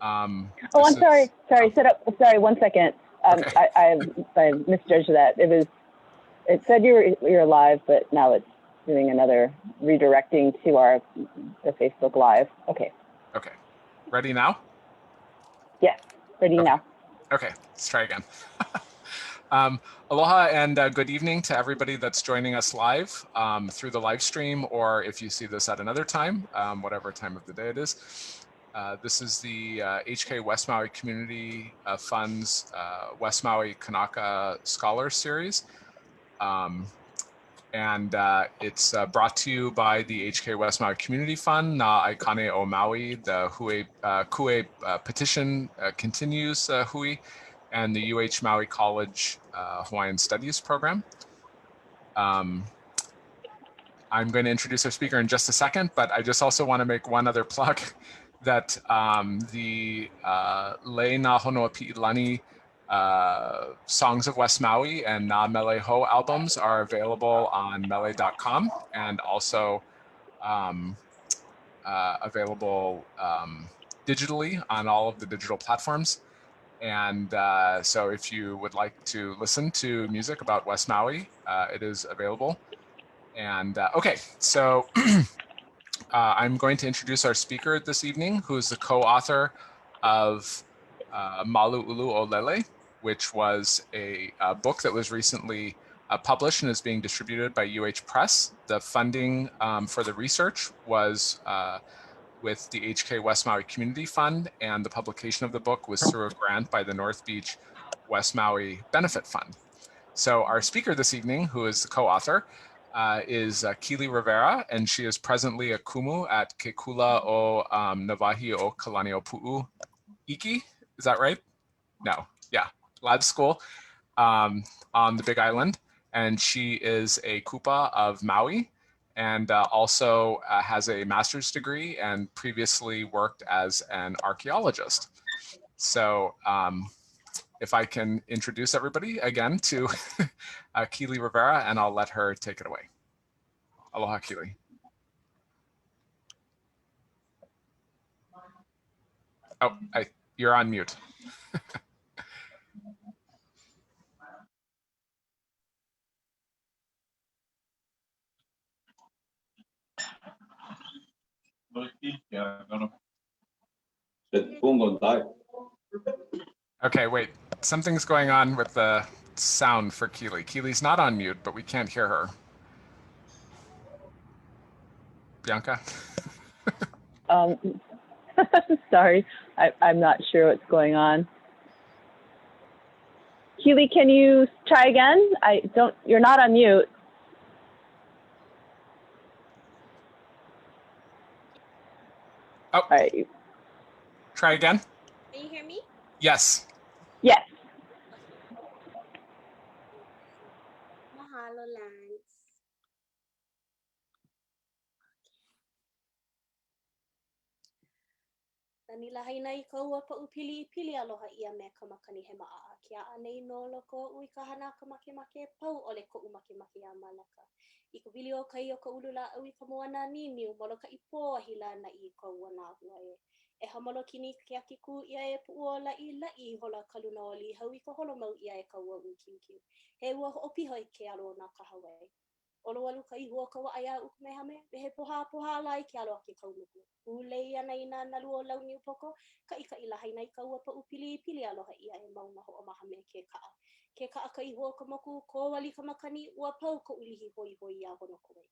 Oh, I'm sorry. Sorry, 1 second. Okay. I misjudged that. It said you're live, but now it's doing another redirecting to the Facebook Live. Okay. Okay. Ready now? Yes, ready now. Okay, let's try again. Aloha and good evening to everybody that's joining us live through the live stream, or if you see this at another time, whatever time of the day it is. This is the HK West Maui Community Fund's West Maui Kanaka Scholar Series. It's brought to you by the HK West Maui Community Fund, Na Aikane o Maui, the Kue petition continues hui, and the UH Maui College Hawaiian Studies program. I'm going to introduce our speaker in just a second, but I just also want to make one other plug that the Le Na Honua Pi'ilani Songs of West Maui and Na Mele Ho albums are available on mele.com and also available digitally on all of the digital platforms. And so if you would like to listen to music about West Maui, it is available. And okay, so I'm going to introduce our speaker this evening, who is the co-author of Malu Ulu o Lele, which was a book that was recently published and is being distributed by UH Press. The funding for the research was with the HK West Maui Community Fund, and the publication of the book was through a grant by the North Beach West Maui Benefit Fund. So our speaker this evening, who is the co-author, is Keely Rivera, and she is presently a kumu at Ke Kula o Navahi o Kalani o Pu'u Iki. Is that right? No, yeah, lab school on the Big Island. And she is a kupa of Maui, and also has a master's degree and previously worked as an archaeologist. So if I can introduce everybody again to Keely Rivera, and I'll let her take it away. Aloha, Keely. Oh, you're on mute. Okay, wait. Something's going on with the sound for Keely. Keely's not on mute, but we can't hear her. Bianca? Sorry, I'm not sure what's going on. Keely, can you try again? You're not on mute. Oh, all right. Try again. Can you hear me? Yes. Yes. Mahalo, Lance. Nila haina I kaua pa upili aloha ia me ka makani he maa. Kia anei no loko ui ka hana ka make pau ole ko umake a malaka. I ka wili o kai o ka ulula ui ka moana nini u molo ka ipo hila na I kaua na hua e. E hamalo kini ke akiku ia e pu o lai hola kaluna o li hau I ka holo mau ia e kaua ui kiu. He ua opiho I ke alo na ka Hawaii. Olo walu ka ihua ka wa aya ukumehame, he poha lai ke alo ke kaunuku. Ulei ana ina nalu o launi upoko, ka ika ila haina I kaua pa upili aloha ia e mauna ho o mahame ke kaa. Ke kaa ka ihua ka moku, ko wali ka makani, ua pau ka ulihi hoi ia hono koe.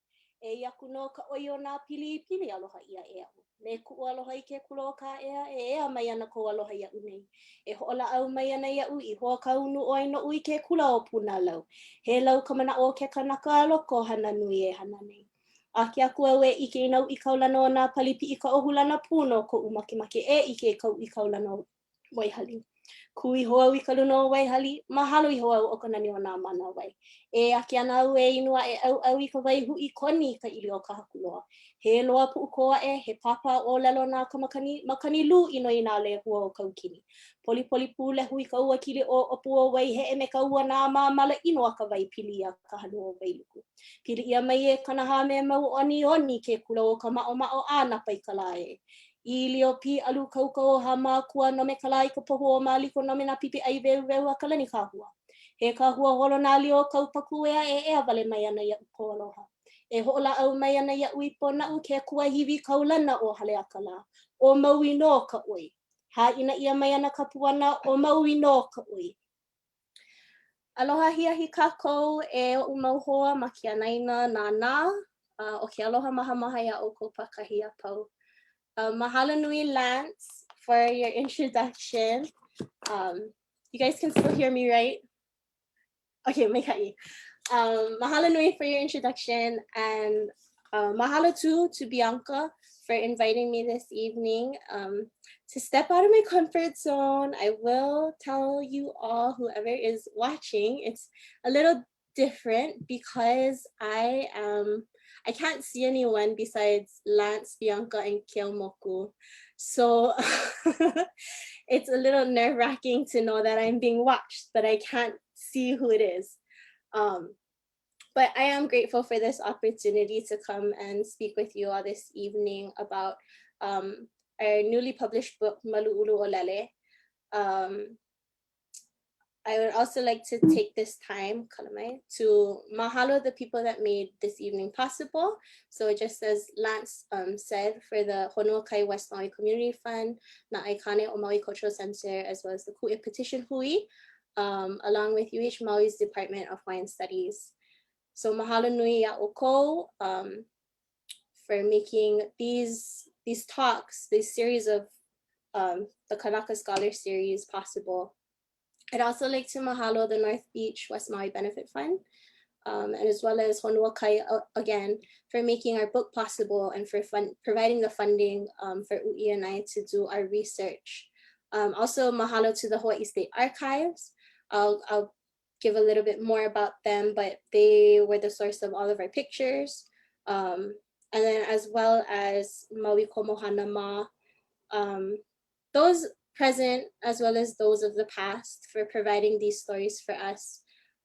E yaku no ka oio na pili aloha ia e au. Me ku aloha I ke kulo ka ea mai ana ko aloha ia unei. E hola au mai ana ia u I hoa kaunu o ino ui ke kula o puna lau. He lau ka mana o ke kanaka aloko hana nui e hana nei. A ke aku au e ike inau I kaulana o nā palipi I ka ohulana puno ko umake e ike kau I kaulana o waihali. Kui hoa I ka luna o waihali, mahalo I hoa o ka nani o nā mana wai. E ake ana au e inua e au I ka waihu I koni ka ili o ka hakuloa. He loa pu koa he papa o lelo nā ka makani lu ino I nā le hua o kaukini. Poli pu le hui ka ua kili o opu o wai he e me ka ua nā mala ino a ka wai pili a ka hanu o wailuku. Pili ia mai e kanaha me mau oni ke kula o ka mao ana pai ka lae. I lio pi alu kaukau hama kua no me kala I ka pohu o maliko no me na pipi ai veu a kalani kahua. He kahua holo na lio kau paku ea vale mai ana ia ko aloha. E hola au mai ana ia ui pona u ke kua hiwi kaulana o hale akala. O maui no ka ui. Ha ina ia mai ana ka puana o maui no ka ui. Aloha hiahi kākou e o mau hoa ma ke anaina nā o ke aloha maha maha ia o kou pakahi a pau. Mahalo nui Lance for your introduction. You guys can still hear me, right? Okay, mai kai. Mahalo nui for your introduction, and mahalo too to Bianca for inviting me this evening to step out of my comfort zone. I will tell you all, whoever is watching, it's a little different because I can't see anyone besides Lance, Bianca, and Kielmoku. So it's a little nerve-wracking to know that I'm being watched, but I can't see who it is. But I am grateful for this opportunity to come and speak with you all this evening about our newly published book, Malu Ulu o Lele. I would also like to take this time, to mahalo the people that made this evening possible. So just as Lance said, for the Honua Kai West Maui Community Fund, Na Aikane o Maui Cultural Center, as well as the Ku'e Petition Hui, along with UH Maui's Department of Hawaiian Studies. So mahalo nui ya oko for making these talks, this series of the Kanaka Scholar Series possible. I'd also like to mahalo the North Beach West Maui Benefit Fund, and as well as Honua Kai again for making our book possible and for providing the funding for Ui and I to do our research. Also mahalo to the Hawaii State Archives. I'll give a little bit more about them, but they were the source of all of our pictures. And then as well as Maui Komohana Ma, those present as well as those of the past for providing these stories for us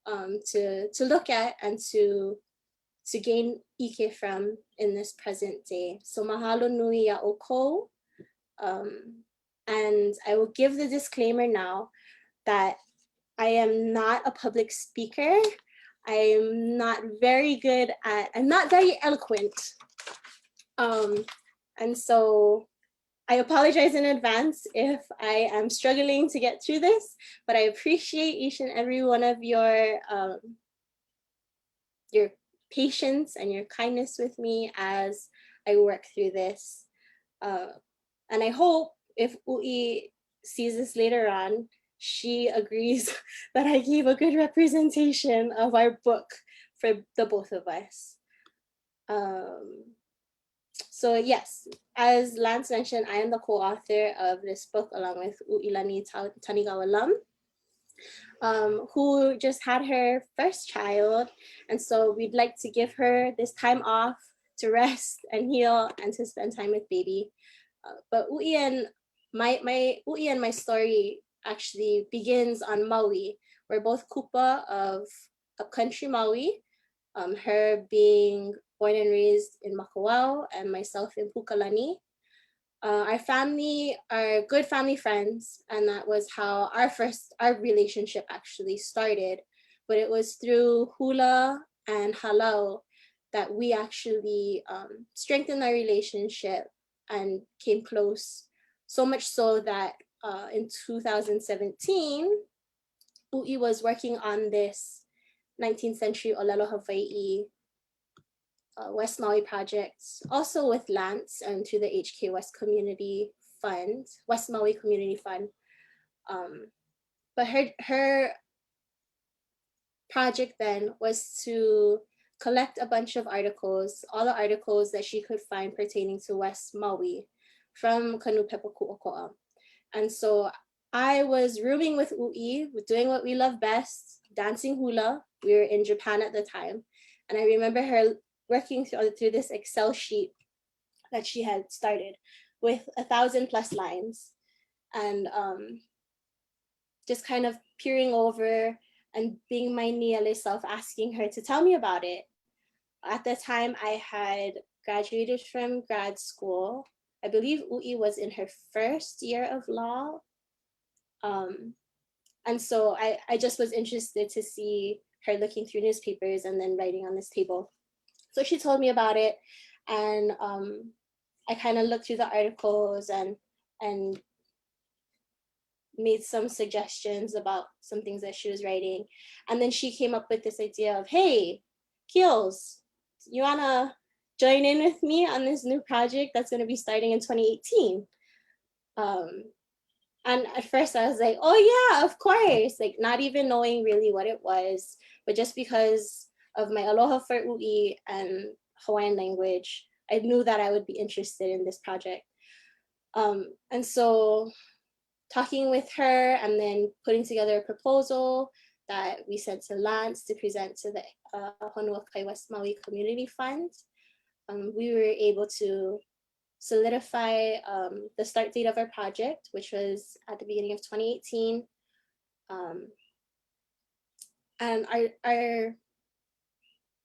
to look at and to gain ike from in this present day. So mahalo nui ya oko. And I will give the disclaimer now that I am not a public speaker. I am not very good at, I'm not very eloquent. And so I apologize in advance if I am struggling to get through this, but I appreciate each and every one of your patience and your kindness with me as I work through this. And I hope if Ui sees this later on, she agrees that I gave a good representation of our book for the both of us. So yes, as Lance mentioned, I am the co-author of this book along with Ui Tanigawa-Lum, who just had her first child. And so we'd like to give her this time off to rest and heal and to spend time with baby. But Ui and my story actually begins on Maui. We're both kupa of upcountry Maui, her being born and raised in Makawao and myself in Pukalani. Our family are good family friends, and that was how our relationship actually started. But it was through hula and halau that we actually strengthened our relationship and came close, so much so that in 2017, Ui was working on this 19th century Olelo Hawaii West Maui projects, also with Lance and to the HK West Community Fund, West Maui Community Fund. But her project then was to collect a bunch of articles, all the articles that she could find pertaining to West Maui from Ka Nupepa Kuokoa. And so I was rooming with Ui, doing what we love best, dancing hula. We were in Japan at the time. And I remember her working through this Excel sheet that she had started with 1,000+ lines, and just kind of peering over and being my niele self, asking her to tell me about it. At the time, I had graduated from grad school. I believe Ui was in her first year of law. And so I just was interested to see her looking through newspapers and then writing on this table. So she told me about it, and I kind of looked through the articles and made some suggestions about some things that she was writing. And then she came up with this idea of, hey, Keels, you wanna join in with me on this new project that's gonna be starting in 2018? And at first I was like, oh yeah, of course, like not even knowing really what it was, but just because of my aloha for Ui and Hawaiian language, I knew that I would be interested in this project. And so talking with her and then putting together a proposal that we sent to Lance to present to the Honua Kai West Maui Community Fund, we were able to solidify the start date of our project, which was at the beginning of 2018. And our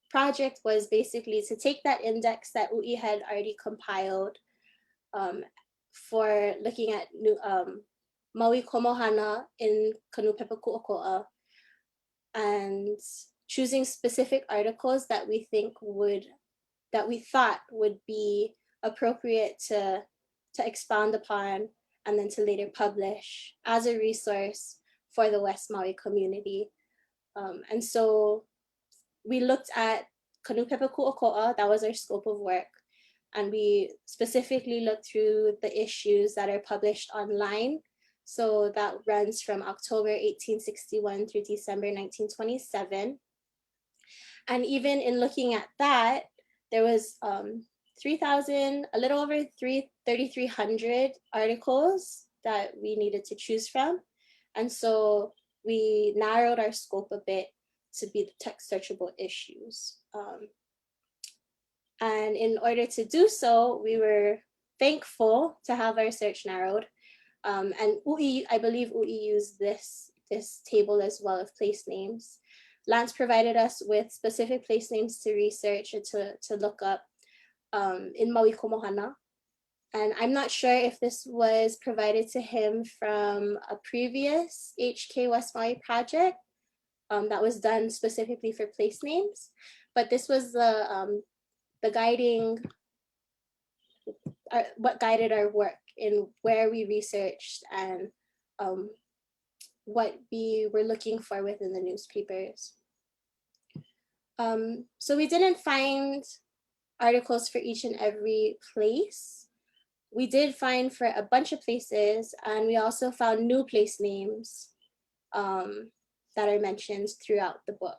project was basically to take that index that Ui had already compiled for looking at Maui Komohana in Ka Nupepa Kuokoa, and choosing specific articles that we thought would be appropriate to expound upon and then to later publish as a resource for the West Maui community. And so we looked at Ka Nupepa Kuokoa, that was our scope of work. And we specifically looked through the issues that are published online. So that runs from October 1861 through December 1927. And even in looking at that, there was 3,000, a little over 3,300 articles that we needed to choose from. And so we narrowed our scope a bit to be the text searchable issues. And in order to do so, we were thankful to have our search narrowed. And Ui, I believe Ui used this table as well of place names. Lance provided us with specific place names to research and to look up in Maui Komohana. And I'm not sure if this was provided to him from a previous HK West Maui project that was done specifically for place names, but this was the guiding, what guided our work in where we researched and what we were looking for within the newspapers. So we didn't find articles for each and every place. We did find for a bunch of places, and we also found new place names that are mentioned throughout the book.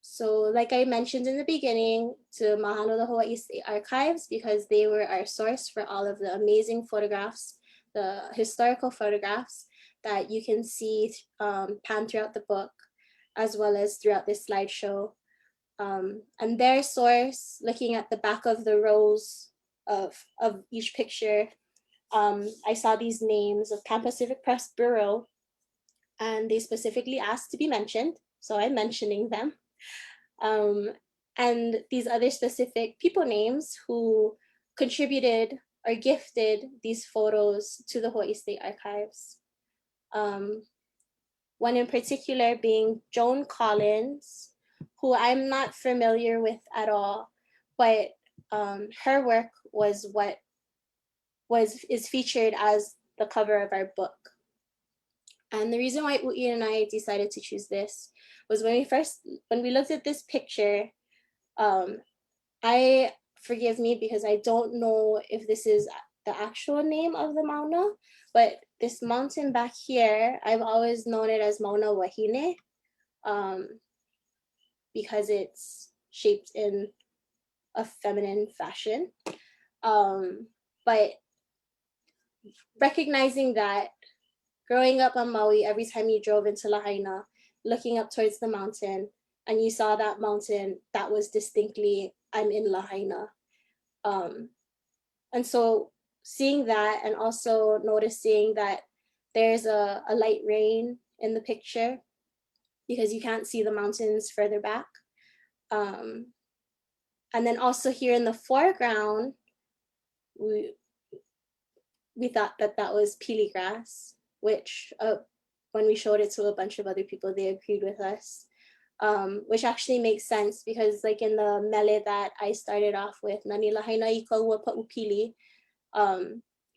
So like I mentioned in the beginning, to mahalo the Hawaii State Archives, because they were our source for all of the amazing photographs, the historical photographs that you can see panned throughout the book, as well as throughout this slideshow. And their source, looking at the back of the rows of each picture, I saw these names of Pan Pacific Press Bureau, and they specifically asked to be mentioned, so I'm mentioning them. And these other specific people names who contributed or gifted these photos to the Hawaii State Archives. One in particular being Joan Collins, who I'm not familiar with at all, but her work was what is featured as the cover of our book. And the reason why Ui and I decided to choose this was when we looked at this picture, forgive me because I don't know if this is the actual name of the mauna, but this mountain back here, I've always known it as Mauna Wahine, because it's shaped in a feminine fashion. But recognizing that growing up on Maui, every time you drove into Lahaina, looking up towards the mountain, and you saw that mountain, that was distinctly, I'm in Lahaina. And so seeing that, and also noticing that there's a light rain in the picture because you can't see the mountains further back. And then also here in the foreground, we thought that that was pili grass, which when we showed it to a bunch of other people, they agreed with us, which actually makes sense because like in the mele that I started off with, Nani Lahaina I Kaua Pa'upili,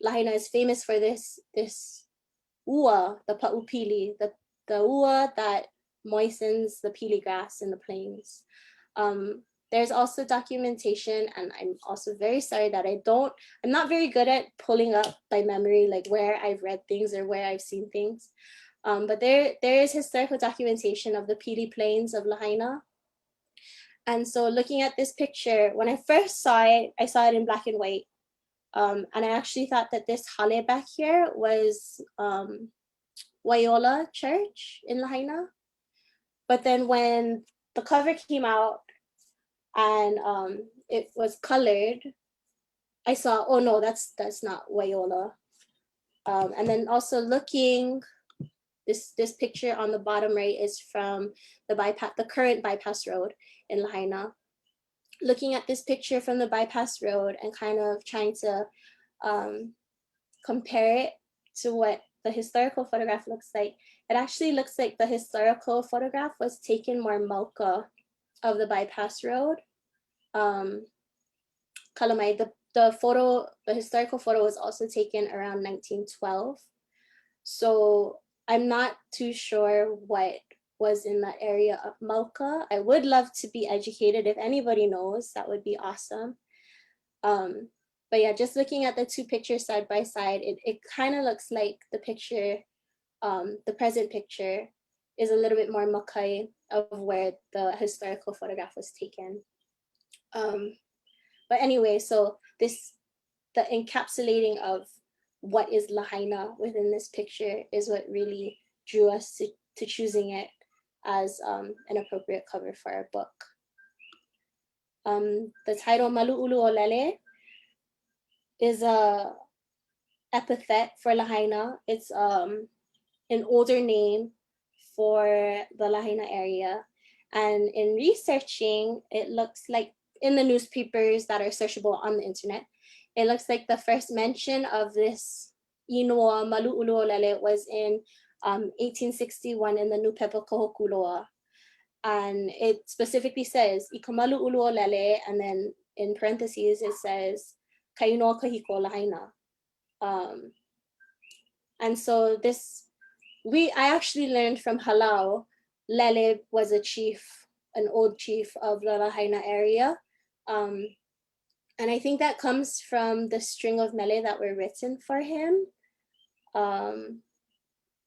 Lahaina is famous for this ua, the pa'upili, the ua that moistens the pili grass in the plains. There's also documentation, and I'm also very sorry that I'm not very good at pulling up by memory, like where I've read things or where I've seen things. But there is historical documentation of the pili plains of Lahaina. And so looking at this picture, when I first saw it, I saw it in black and white. And I actually thought that this hale back here was Waiola Church in Lahaina. But then when the cover came out and it was colored, I saw, oh no, that's not Waiola. And then also looking, this picture on the bottom right is from the current bypass road in Lahaina. Looking at this picture from the bypass road and kind of trying to compare it to what the historical photograph looks like, it actually looks like the historical photograph was taken more mauka of the bypass road. Kalamai, the historical photo was also taken around 1912. So I'm not too sure what was in that area of Mauka. I would love to be educated. If anybody knows, that would be awesome. But yeah, just looking at the two pictures side by side, it kind of looks like the picture, the present picture is a little bit more Makai of where the historical photograph was taken. But anyway, so the encapsulating of what is Lahaina within this picture is what really drew us to choosing it as an appropriate cover for our book. The title Malu Ulu o Lele is a epithet for Lahaina. It's an older name for the Lahaina area. And in researching, it looks like in the newspapers that are searchable on the internet, it looks like the first mention of this Inua Malu Ulu o Lele was in 1861 in the Nupepa Kuokoa. And it specifically says Ikamalu Ulu o Lele, and then in parentheses it says Kainoa Kahiko Lahaina. And so I actually learned from Halau, Lele was a chief, an old chief of the Lahaina area. And I think that comes from the string of mele that were written for him. And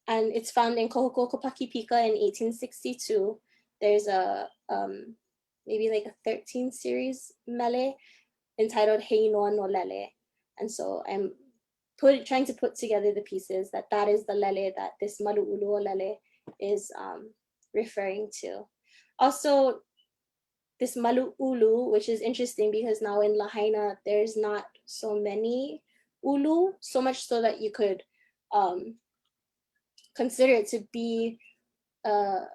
it's found in Kohokokopaki Pika in 1862. There's a, maybe like a 13 series mele entitled Heinoa no Lele. And so I'm trying to put together the pieces that is the Lele that this Malu Ulu o Lele is referring to. Also, this Malu Ulu, which is interesting because now in Lahaina, there's not so many ulu, so much so that you could consider it to be an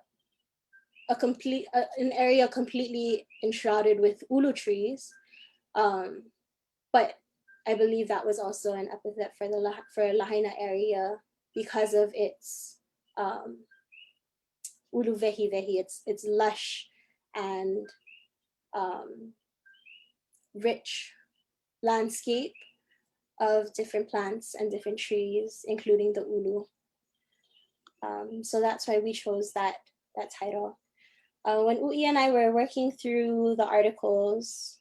area completely enshrouded with ulu trees. But I believe that was also an epithet for Lahaina area because of its ulu vehi vehi, its lush and rich landscape of different plants and different trees, including the ulu. So that's why we chose that title. When Ui and I were working through the articles,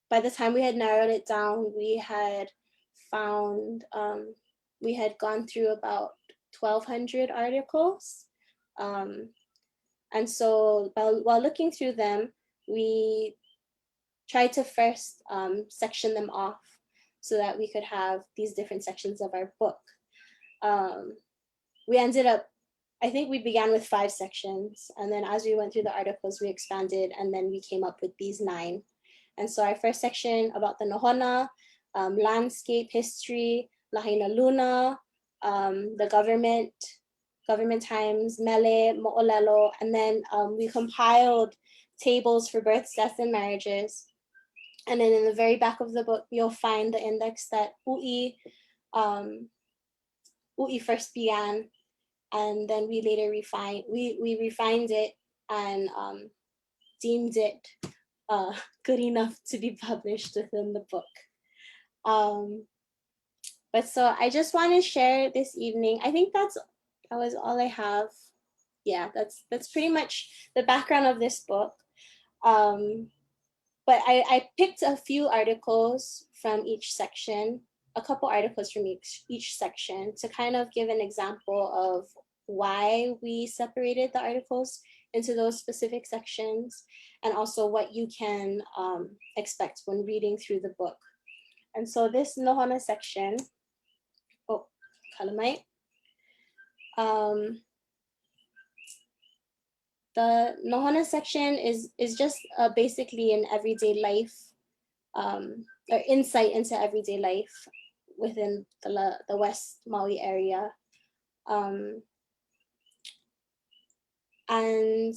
by the time we had narrowed it down, we had found, we had gone through about 1,200 articles. And so while looking through them, we tried to first section them off so that we could have these different sections of our book. We ended up, I think we began with 5 sections, and then as we went through the articles, we expanded, and then we came up with these 9. And so our first section about the Nohona, landscape, history, Lahaina Luna, the government times, mele, mo'olelo, and then we compiled tables for births, deaths, and marriages. And then in the very back of the book, you'll find the index that Ui first began, and then we later refined it and deemed it good enough to be published within the book. But so I just want to share this evening. I think that was all I have. Yeah, that's pretty much the background of this book. But I picked a few articles from each section, a couple articles from each section to kind of give an example of why we separated the articles into those specific sections, and also what you can expect when reading through the book. And so this Nohona section, oh, kalamai. The Nohona section is just basically an everyday life, or insight into everyday life within the West Maui area. And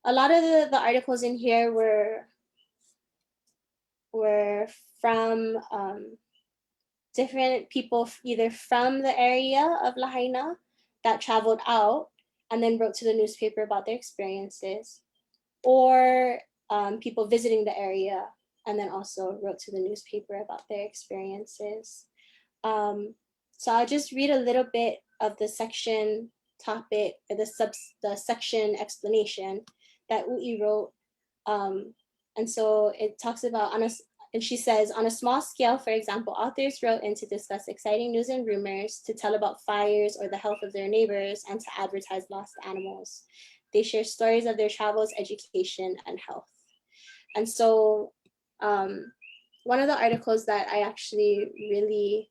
a lot of the articles in here were from different people, either from the area of Lahaina that traveled out and then wrote to the newspaper about their experiences, or people visiting the area and then also wrote to the newspaper about their experiences. So I'll just read a little bit of the section topic, or the section explanation that Ui wrote. And so it talks about, and she says, on a small scale, for example, authors wrote in to discuss exciting news and rumors, to tell about fires or the health of their neighbors, and to advertise lost animals. They share stories of their travels, education, and health. And so one of the articles that I actually really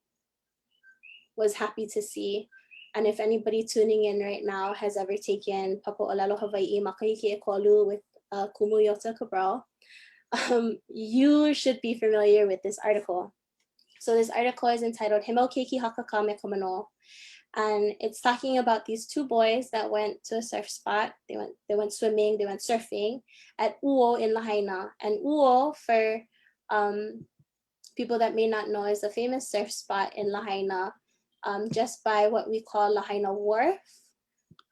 was happy to see, and if anybody tuning in right now has ever taken Papo'olelo Hawaii Makahiki Ekolu with Kumuyota Cabral, you should be familiar with this article. So this article is entitled Himau Keiki Hakaka Me Komano, and it's talking about these two boys that went to a surf spot. They went swimming, they went surfing at Uo in Lahaina. And Uo, for people that may not know, is a famous surf spot in Lahaina, just by what we call Lahaina Wharf.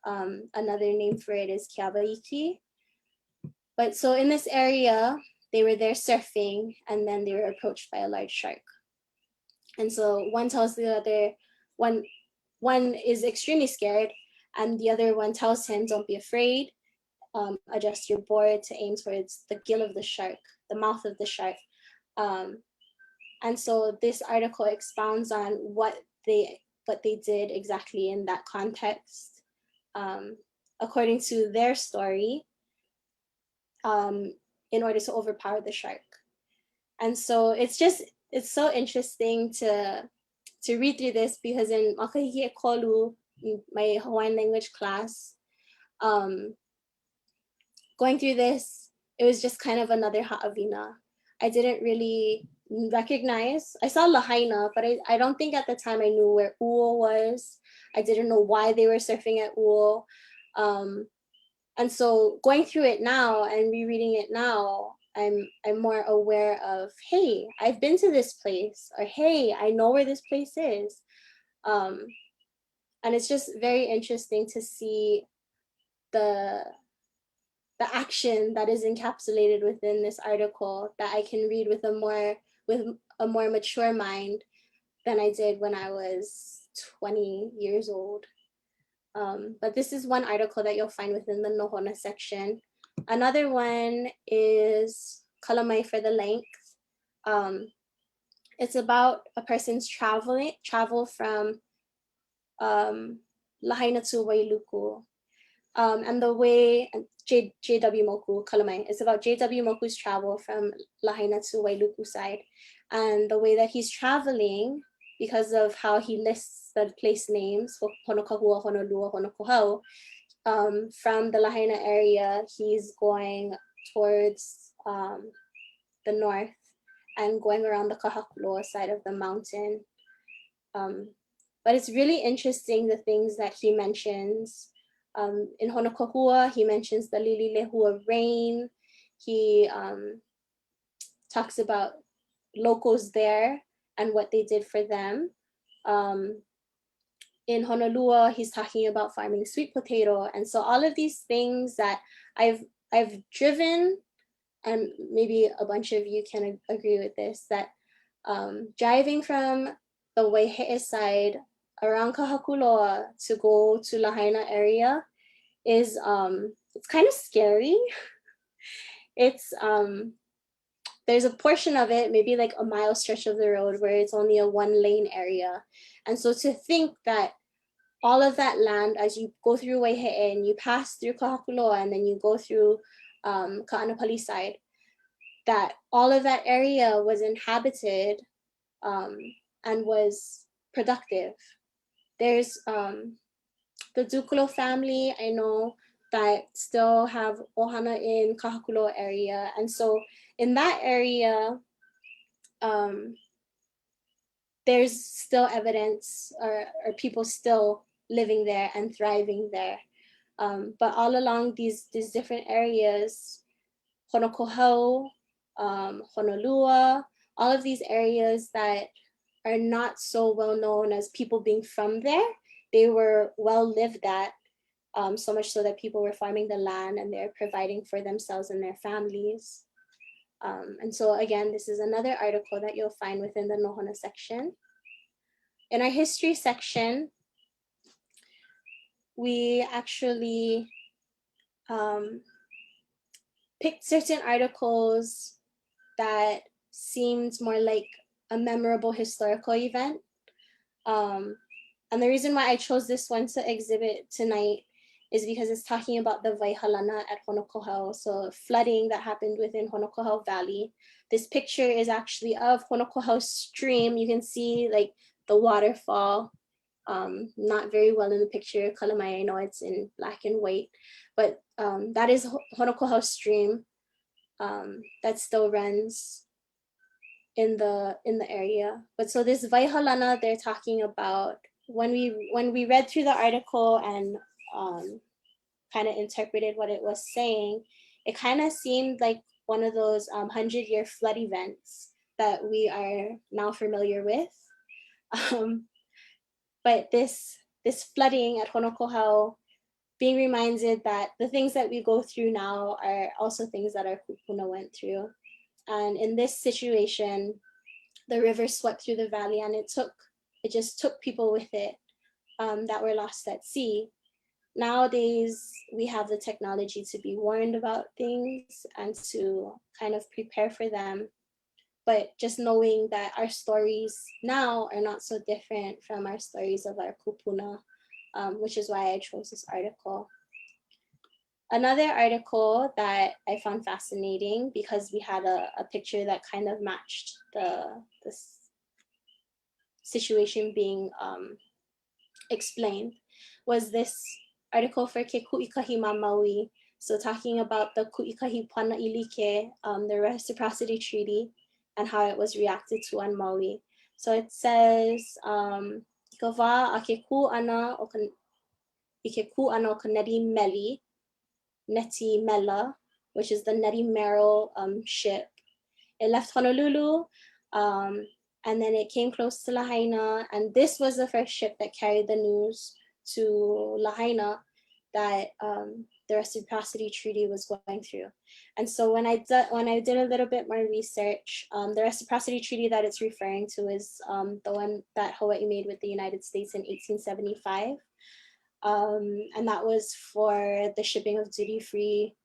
Another name for it is Kiabaiki. But so in this area, they were there surfing, and then they were approached by a large shark. And so one tells the other, one is extremely scared, and the other one tells him, don't be afraid, adjust your board to aim towards the gill of the shark, the mouth of the shark. And so this article expounds on what they did exactly in that context, according to their story, in order to overpower the shark. And so it's so interesting to read through this, because in Makahiki Ekolu, my Hawaiian language class, going through this, it was just kind of another ha'awina. I didn't really recognize, I saw Lahaina, but I don't think at the time I knew where Uo was. I didn't know why they were surfing at Uo. And so going through it now and rereading it now, I'm more aware of, hey, I've been to this place, or hey, I know where this place is. And it's just very interesting to see the action that is encapsulated within this article that I can read with a more mature mind than I did when I was 20 years old. But this is one article that you'll find within the Nohona section. Another one is Kalamai for the Length. It's about a person's travel from Lahaina to Wailuku. And the way, J.W. Moku, Kalamai, it's about J.W. Moku's travel from Lahaina to Wailuku side. And the way that he's traveling, because of how he lists the place names, Honokahua, Honolua, Honokohau, from the Lahaina area, he's going towards the north and going around the Kahakuloa side of the mountain. But it's really interesting, the things that he mentions. In Honokohua, he mentions the Lililehua rain. He talks about locals there and what they did for them. In Honolulu, he's talking about farming sweet potato. And so all of these things that I've driven, and maybe a bunch of you can agree with this, that driving from the Waihe'e side around Kahakuloa to go to Lahaina area is it's kind of scary. It's there's a portion of it, maybe like a mile stretch of the road, where it's only a 1-lane area. And so to think that all of that land, as you go through Waihe'e and you pass through Kahakuloa and then you go through Ka'anapali side, that all of that area was inhabited and was productive. There's the Dukulo family, I know, that still have ohana in Kahakuloa area. And so in that area, there's still evidence or people still living there and thriving there. But all along these different areas, Honokohau, Honolua, all of these areas that are not so well known as people being from there, they were well lived at, so much so that people were farming the land and they're providing for themselves and their families. And so again, this is another article that you'll find within the Nohona section. In our history section, we actually picked certain articles that seemed more like a memorable historical event. And the reason why I chose this one to exhibit tonight is because it's talking about the Waihalana at Honokohau, so flooding that happened within Honokohau Valley. This picture is actually of Honokohau stream. You can see like the waterfall, not very well in the picture. Kalamai, I know it's in black and white, but that is Honokohau stream that still runs in the area. But so this Waihalana they're talking about, when we read through the article and kind of interpreted what it was saying, it kind of seemed like one of those 100-year flood events that we are now familiar with. But this flooding at Honokohau, being reminded that the things that we go through now are also things that our kupuna went through. And in this situation, the river swept through the valley and it just took people with it that were lost at sea. Nowadays, we have the technology to be warned about things and to kind of prepare for them. But just knowing that our stories now are not so different from our stories of our kupuna, which is why I chose this article. Another article that I found fascinating, because we had a picture that kind of matched the situation being explained, was this article for Ke Ku'ikahi Ma Maui. So talking about the Ku'ikahi Pana Ilike, the reciprocity treaty, and how it was reacted to on Maui. So it says, "Ika wā a ke ku ana o ka neti meli, Neti Mela, which is the Neti Merrill ship. It left Honolulu, and then it came close to Lahaina, and this was the first ship that carried the news to Lahaina that the reciprocity treaty was going through. And so when I did a little bit more research, the reciprocity treaty that it's referring to is the one that Hawaii made with the United States in 1875. And that was for the shipping of duty-free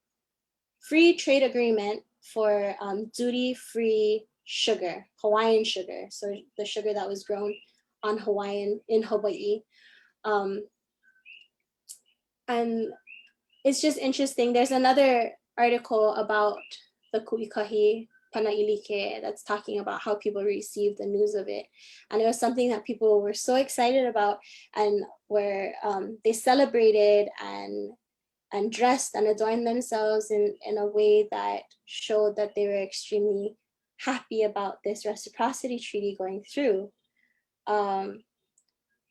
trade agreement for duty-free sugar, Hawaiian sugar. So the sugar that was grown on in Hawaii. And it's just interesting. There's another article about the Ku'ikahi Pana'ilike that's talking about how people received the news of it. And it was something that people were so excited about, and where they celebrated and dressed and adorned themselves in a way that showed that they were extremely happy about this reciprocity treaty going through,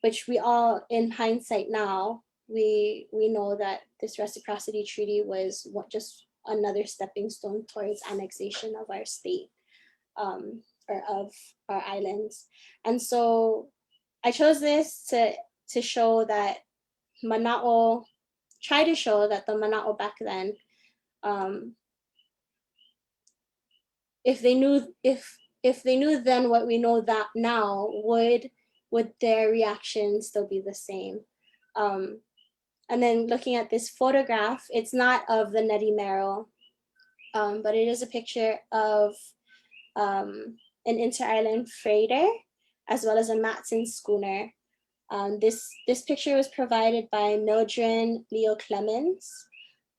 which we all, in hindsight now, we know that this reciprocity treaty was just another stepping stone towards annexation of our state. or of our islands. And so I chose this to show that Mana'o, try to show that the Mana'o back then, if they knew then what we know that now, would their reaction still be the same? And then looking at this photograph, it's not of the Neti Mero, but it is a picture of an inter-island freighter, as well as a Matson schooner. This picture was provided by Mildred Leo Clemens.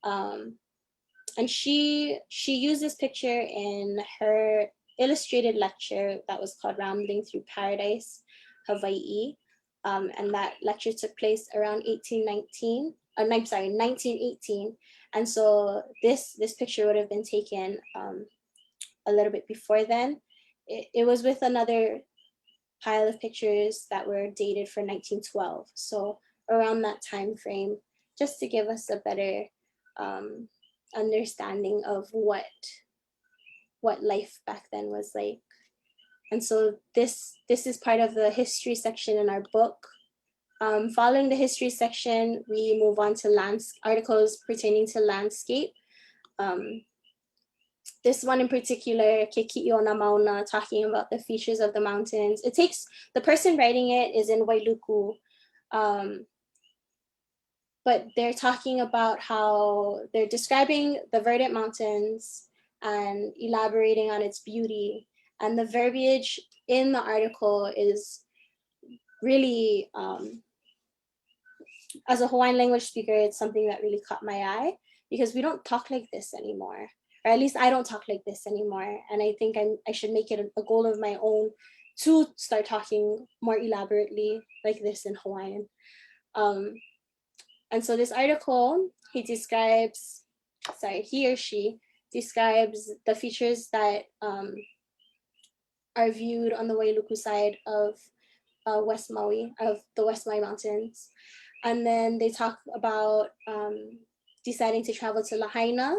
And she used this picture in her illustrated lecture that was called Rambling Through Paradise, Hawaii. And that lecture took place around 1918. And so this picture would have been taken a little bit before then. It was with another pile of pictures that were dated for 1912. So around that time frame, just to give us a better understanding of what life back then was like. And so this is part of the history section in our book. Following the history section, we move on to articles pertaining to landscape. This one in particular, Ke Ki'iona Mauna, talking about the features of the mountains. The person writing it is in Wailuku, but they're talking about how they're describing the verdant mountains and elaborating on its beauty. And the verbiage in the article is really, as a Hawaiian language speaker, it's something that really caught my eye, because we don't talk like this anymore, or at least I don't talk like this anymore. And I think I should make it a goal of my own to start talking more elaborately like this in Hawaiian. And so this article, he or she describes the features that are viewed on the Wailuku side of West Maui, of the West Maui Mountains. And then they talk about deciding to travel to Lahaina.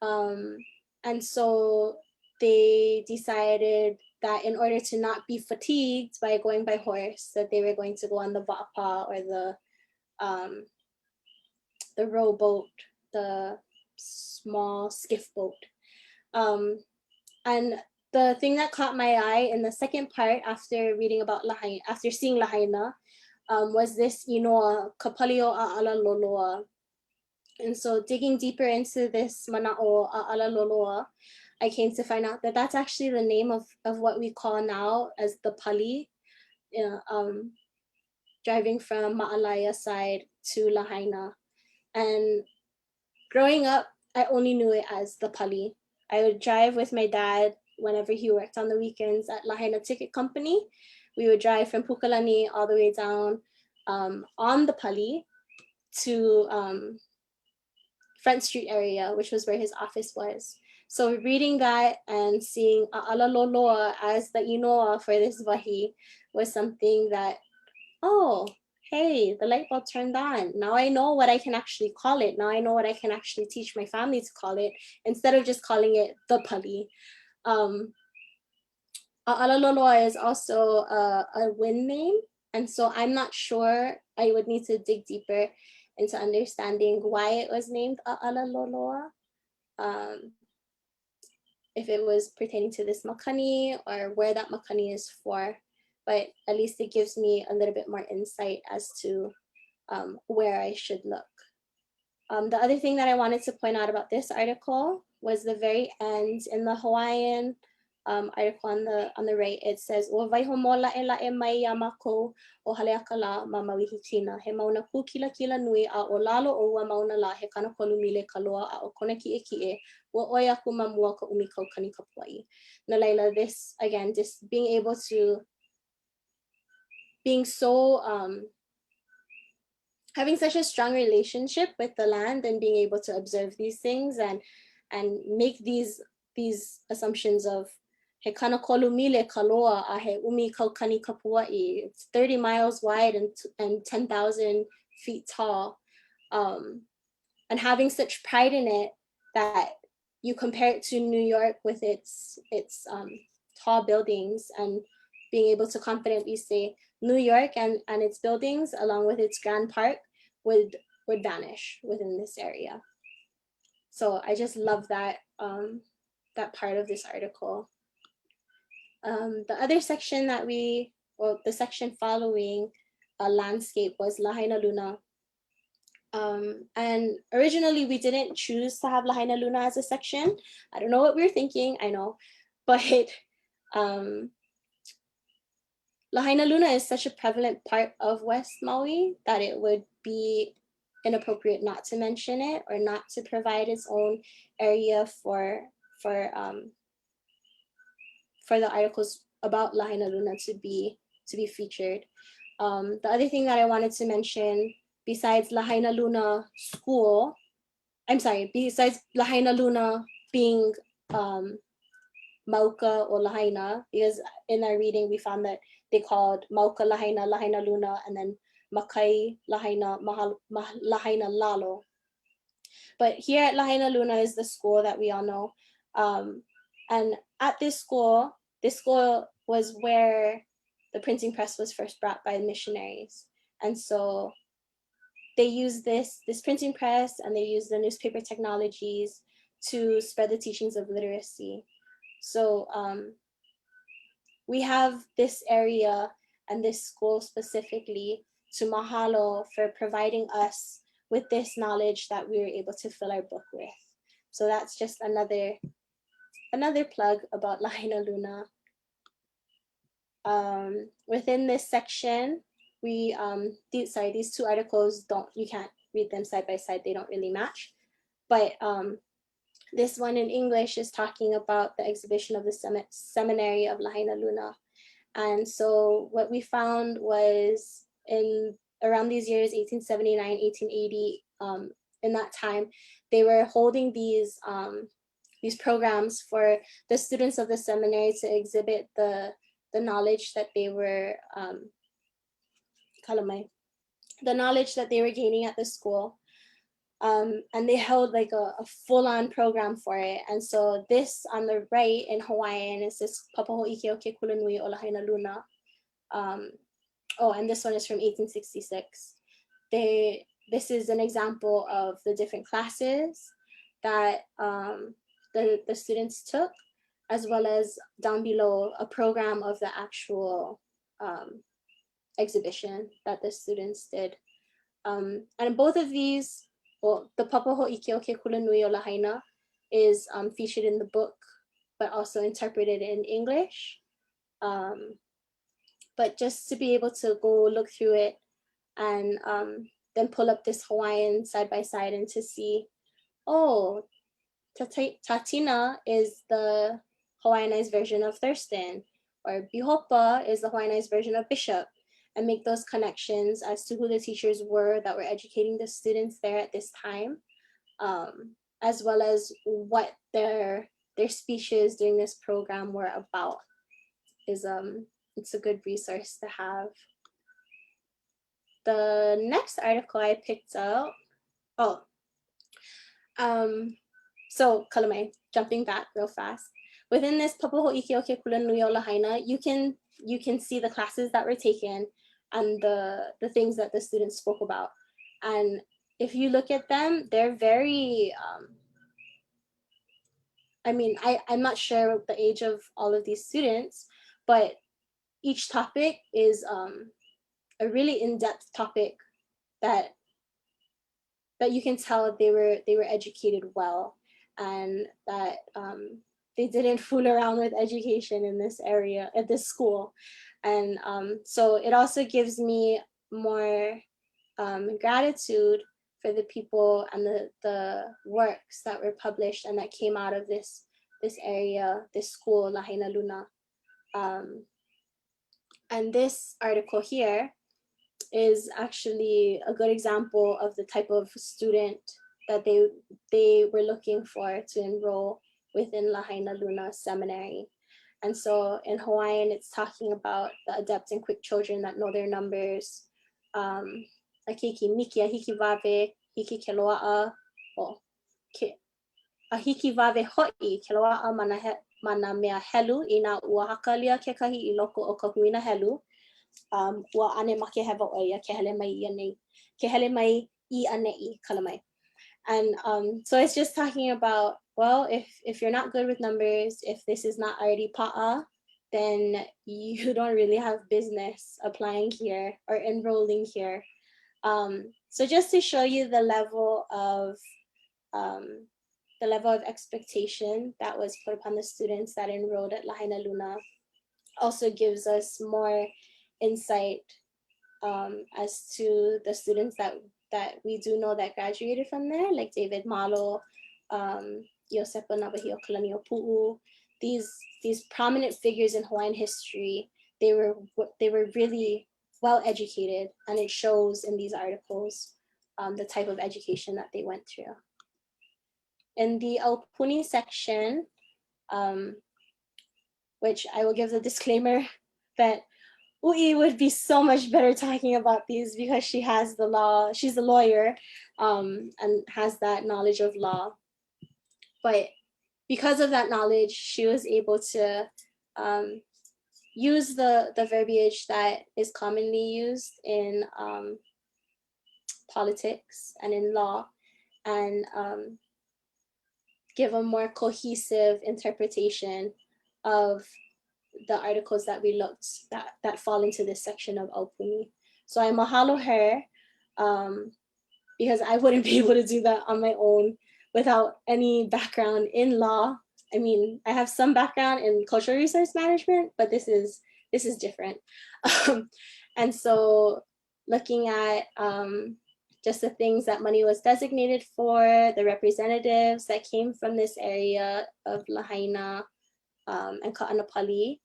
And so they decided that in order to not be fatigued by going by horse, that they were going to go on the wa'apa, or the rowboat, the small skiff boat. And the thing that caught my eye in the second part, after reading about Lahaina, after seeing Lahaina, was this inoa, Kapalio A'ala Loloa. And so digging deeper into this Mana'o A'ala Loloa, I came to find out that that's actually the name of what we call now as the Pali, driving from Ma'alaya side to Lahaina. And growing up, I only knew it as the Pali. I would drive with my dad whenever he worked on the weekends at Lahaina Ticket Company. We would drive from Pukalani all the way down on the Pali to Front Street area, which was where his office was. So reading that and seeing A'ala Loloa as the inoa for this wahi was something that, oh, hey, the light bulb turned on. Now I know what I can actually call it. Now I know what I can actually teach my family to call it, instead of just calling it the Pali. A'ala Loloa is also a wind name. And so I'm not sure, I would need to dig deeper into understanding why it was named A'ala Loloa. If it was pertaining to this makani, or where that makani is for, but at least it gives me a little bit more insight as to where I should look. The other thing that I wanted to point out about this article was the very end in the Hawaiian article on the right. It says, "O vaihomola e la e mai yamako o haleakala ma mawihikina he mauna ku kila kila nui a o lalo o ua mauna la he kanakolu mile kaloa a o kona ki e wa oia ku mamua ka umikau kani kapuai." Na laila, this again, just being able to, being so having such a strong relationship with the land, and being able to observe these things and make these assumptions of he kanakolu mile kaloa a he umi kaukani kapua'i. It's 30 miles wide and 10,000 feet tall. And having such pride in it, that you compare it to New York with its tall buildings, and being able to confidently say New York and its buildings along with its grand park would vanish within this area. So I just love that that part of this article. The other section that the section following landscape was Lahaina Luna. And originally we didn't choose to have Lahaina Luna as a section. I don't know what we were thinking, I know, but Lahaina Luna is such a prevalent part of West Maui that it would be inappropriate not to mention it or not to provide its own area for the articles about Lahaina Luna to be featured. The other thing that I wanted to mention, besides Lahaina Luna school, besides Lahaina Luna being Mauka or Lahaina, because in our reading we found that they called Mauka Lahaina, Lahaina Luna, and then Makai Lahaina, Lahaina Lalo. But here at Lahaina Luna is the school that we all know. And at this school was where the printing press was first brought by missionaries. And so they use this printing press, and they use the newspaper technologies to spread the teachings of literacy. So we have this area and this school specifically to mahalo for providing us with this knowledge that we were able to fill our book with. So that's just another plug about Lahaina Luna. Within this section, these two articles you can't read them side by side, they don't really match. But this one in English is talking about the exhibition of the seminary of Lahaina Luna. And so what we found was in around these years, 1879, 1880, in that time, they were holding these programs for the students of the seminary to exhibit the knowledge that they were the knowledge that they were gaining at the school. And they held like a full-on program for it. And so this on the right in Hawaiian is this Papaho Ike o Ke Kulanui o Lahaina Luna. And this one is from 1866. This is an example of the different classes that the students took, as well as down below a program of the actual exhibition that the students did. And both of these, the Papaho Ike o Ke Kulanui o Lahaina is featured in the book, but also interpreted in English. But just to be able to go look through it and then pull up this Hawaiian side by side and to see, Tatina is the Hawaiianized version of Thurston, or Bihopa is the Hawaiianized version of Bishop, and make those connections as to who the teachers were that were educating the students there at this time, as well as what their speeches during this program were about. It's a good resource to have. The next article I picked out, so Kalame, jumping back real fast. Within this Papaho Ike o Ke Kulanui o Lahaina, you can see the classes that were taken and the things that the students spoke about. And if you look at them, they're very, I'm not sure the age of all of these students, but each topic is a really in-depth topic that you can tell they were educated well, and that they didn't fool around with education in this area at this school. And so it also gives me more gratitude for the people and the works that were published and that came out of this area, this school, Lahaina Luna. And this article here is actually a good example of the type of student that they were looking for to enroll within Lahaina Luna Seminary. And so in Hawaiian, it's talking about the adept and quick children that know their numbers. Like hiki mikia, hiki wawe, hiki ke loa'a, a hiki wawe ho'i ke loa'a mana mea helu I nā ua hakalia kekahi I loko o ka huina helu. Ua ane ma ke hewa o ia ke hele mai I nei. Ke hele mai I ane'i kala mai. And so it's just talking about, well, if you're not good with numbers, if this is not already pa'a, then you don't really have business applying here or enrolling here. So just to show you the level of expectation that was put upon the students that enrolled at Lahaina Luna also gives us more insight as to the students that we do know that graduated from there, like David Malo, Yosepa Nabahio Kalanio Pu'u, these prominent figures in Hawaiian history. They were really well educated, and it shows in these articles the type of education that they went through. In the Aupuni section, which I will give the disclaimer that Ui would be so much better talking about these because she has the law, she's a lawyer, and has that knowledge of law. But because of that knowledge, she was able to use the verbiage that is commonly used in politics and in law, and give a more cohesive interpretation of the articles that we looked that fall into this section of Aupuni. So I mahalo her because I wouldn't be able to do that on my own without any background in law. I mean, I have some background in cultural resource management, but this is different. And so looking at just the things that money was designated for, the representatives that came from this area of Lahaina and Ka'anapali.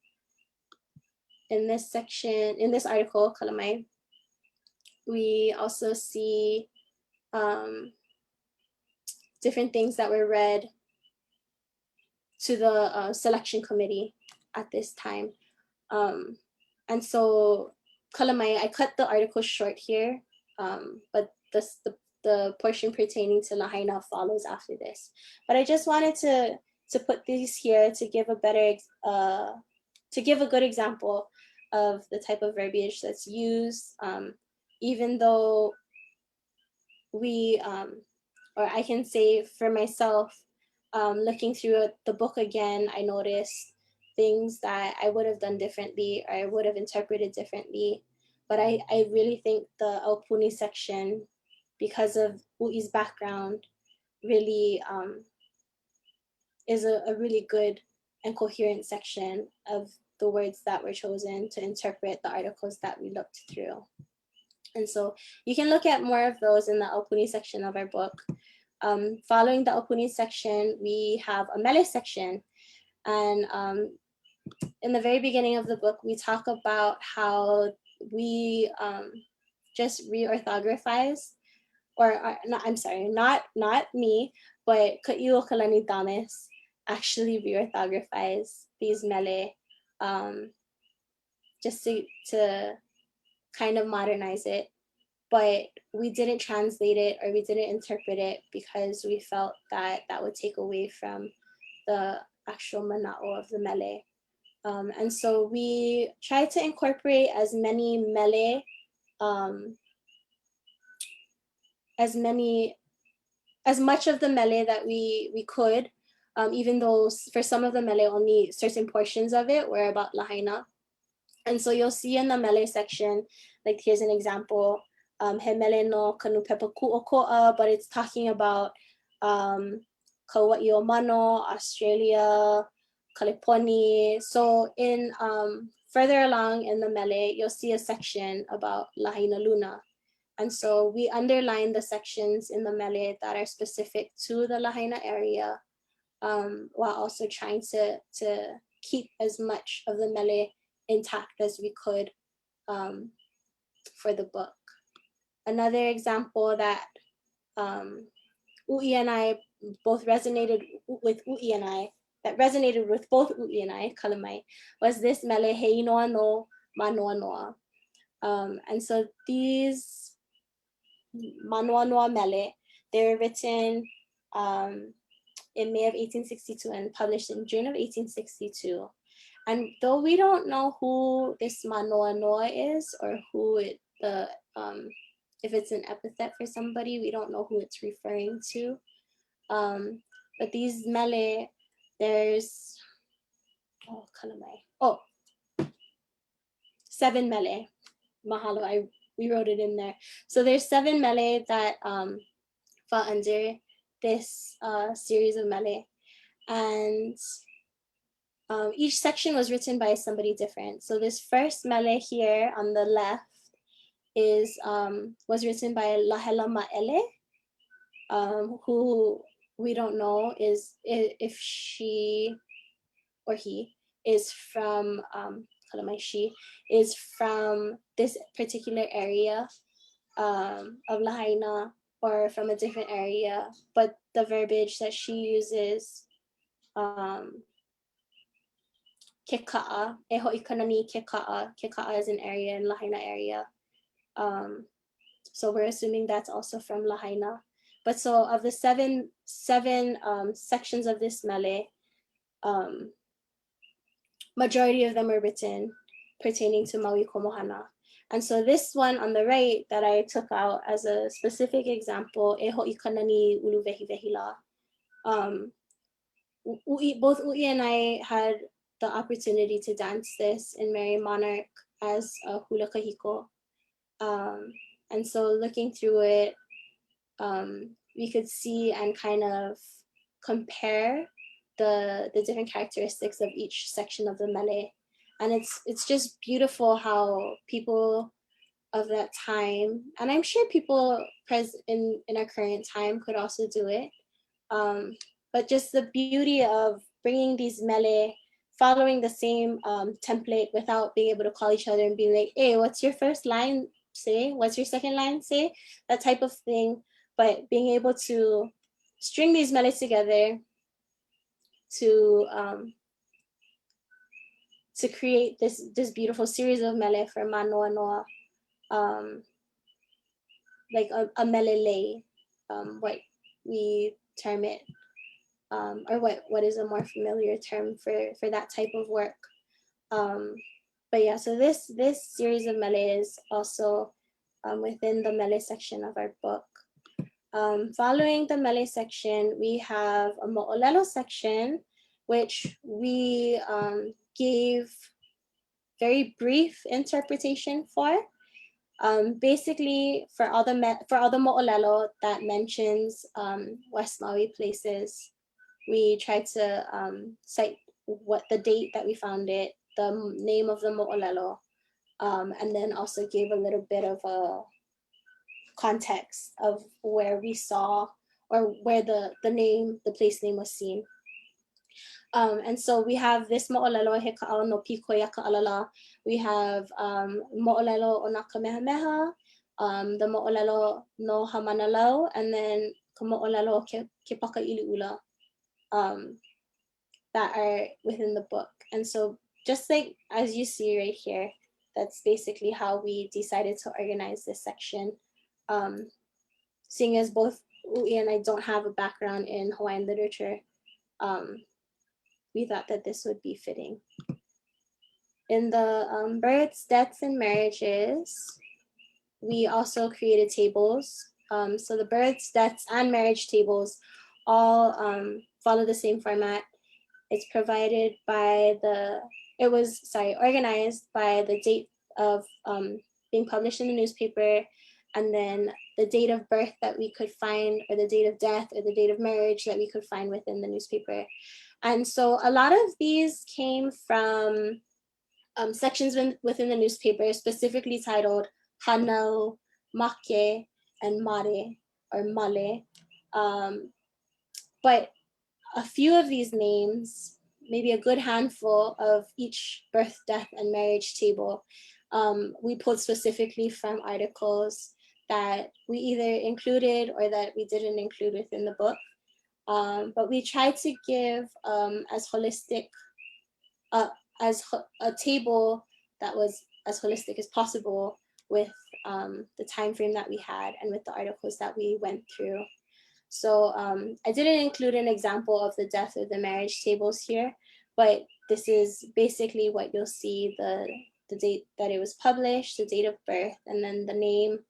In this section, in this article, Kalamai, we also see different things that were read to the selection committee at this time. And so Kalamai, I cut the article short here, but the portion pertaining to Lahaina follows after this. But I just wanted to put these here to give a better, to give a good example of the type of verbiage that's used, even though we, or I can say for myself, looking through the book again, I noticed things that I would have done differently or I would have interpreted differently. But I really think the Aupuni section, because of Ui's background, really is a really good and coherent section of the words that were chosen to interpret the articles that we looked through. And so you can look at more of those in the Aupuni section of our book. Following the Aupuni section, we have a Mele section. And in the very beginning of the book, we talk about how we just reorthographize, or I'm sorry, not me, but Ka'iu Kalani Dames actually reorthographize these Mele just to kind of modernize it. But we didn't translate it or we didn't interpret it because we felt that that would take away from the actual mana'o of the Mele. And so we tried to incorporate as many Mele, as much of the Mele that we could, even though for some of the Mele only certain portions of it were about Lahaina. And so you'll see in the Mele section, like here's an example, he mele no Ka Nupepa Kuokoa, but it's talking about Kauai o Mano, Australia, Kaliponi. So in further along in the Mele, you'll see a section about Lahaina Luna. And so we underline the sections in the Mele that are specific to the Lahaina area, while also trying to keep as much of the Mele intact as we could for the book. Another example that Ui and I both resonated with Ui and I, that resonated with both Ui and I, Kalamai, was this Mele Hei Noa no Manoa Noa. And so these Manoa Noa Mele, they were written in May of 1862 and published in June of 1862. And though we don't know who this Manoa Noa is or who it, if it's an epithet for somebody, we don't know who it's referring to. But these mele, there's, oh, 7 mele. Mahalo, we wrote it in there. So there's 7 mele that fall under this series of mele. And each section was written by somebody different. So this first mele here on the left is was written by Lahela Ma'ele, who we don't know is if she or he is from she is from this particular area of Lahaina or from a different area, but the verbiage that she uses Keka'a, e ho'i kanani Keka'a. Keka'a is an area in Lahaina area. So we're assuming that's also from Lahaina. But so of the seven sections of this mele, majority of them are written pertaining to Maui Komohana. And so this one on the right that I took out as a specific example, e ho'i kanani ulu vehi vehila. Both Ui and I had the opportunity to dance this in Merry Monarch as a hula kahiko. And so looking through it, we could see and kind of compare the different characteristics of each section of the mele. And it's just beautiful how people of that time, and I'm sure people present in our current time could also do it, but just the beauty of bringing these mele, following the same template without being able to call each other and be like, hey, what's your first line say? What's your second line say? That type of thing. But being able to string these mele together to create this beautiful series of mele for Manoa Noa, like a melele, what we term it, or what is a more familiar term for that type of work. But yeah, so this series of mele is also within the mele section of our book. Following the mele section, we have a mo'olelo section, which we gave very brief interpretation for. Basically, for all the mo'olelo that mentions West Maui places, we tried to cite what the date that we found it, the name of the mo'olelo, and then also gave a little bit of a context of where we saw or where the place name was seen. And so we have this mo'olelo he ka'ao no pikoia ka'alala. We have mo'olelo o na kamehameha, the mo'olelo no hamanalau, and then ka mo'olelo ke pakaili'ula, that are within the book. And so just like as you see right here, that's basically how we decided to organize this section. Seeing as both Ui and I don't have a background in Hawaiian literature, we thought that this would be fitting. In the births, deaths, and marriages, we also created tables. So the births, deaths, and marriage tables all follow the same format. It's provided by organized by the date of being published in the newspaper, and then the date of birth that we could find, or the date of death, or the date of marriage that we could find within the newspaper. And so a lot of these came from sections within the newspaper, specifically titled Hanau, Make, and Mare, or Male. But a few of these names, maybe a good handful of each birth, death, and marriage table, we pulled specifically from articles that we either included or that we didn't include within the book. But we tried to give as holistic, as a table that was as holistic as possible with the time frame that we had and with the articles that we went through. So I didn't include an example of the death or the marriage tables here, but this is basically what you'll see, the date that it was published, the date of birth, and then the name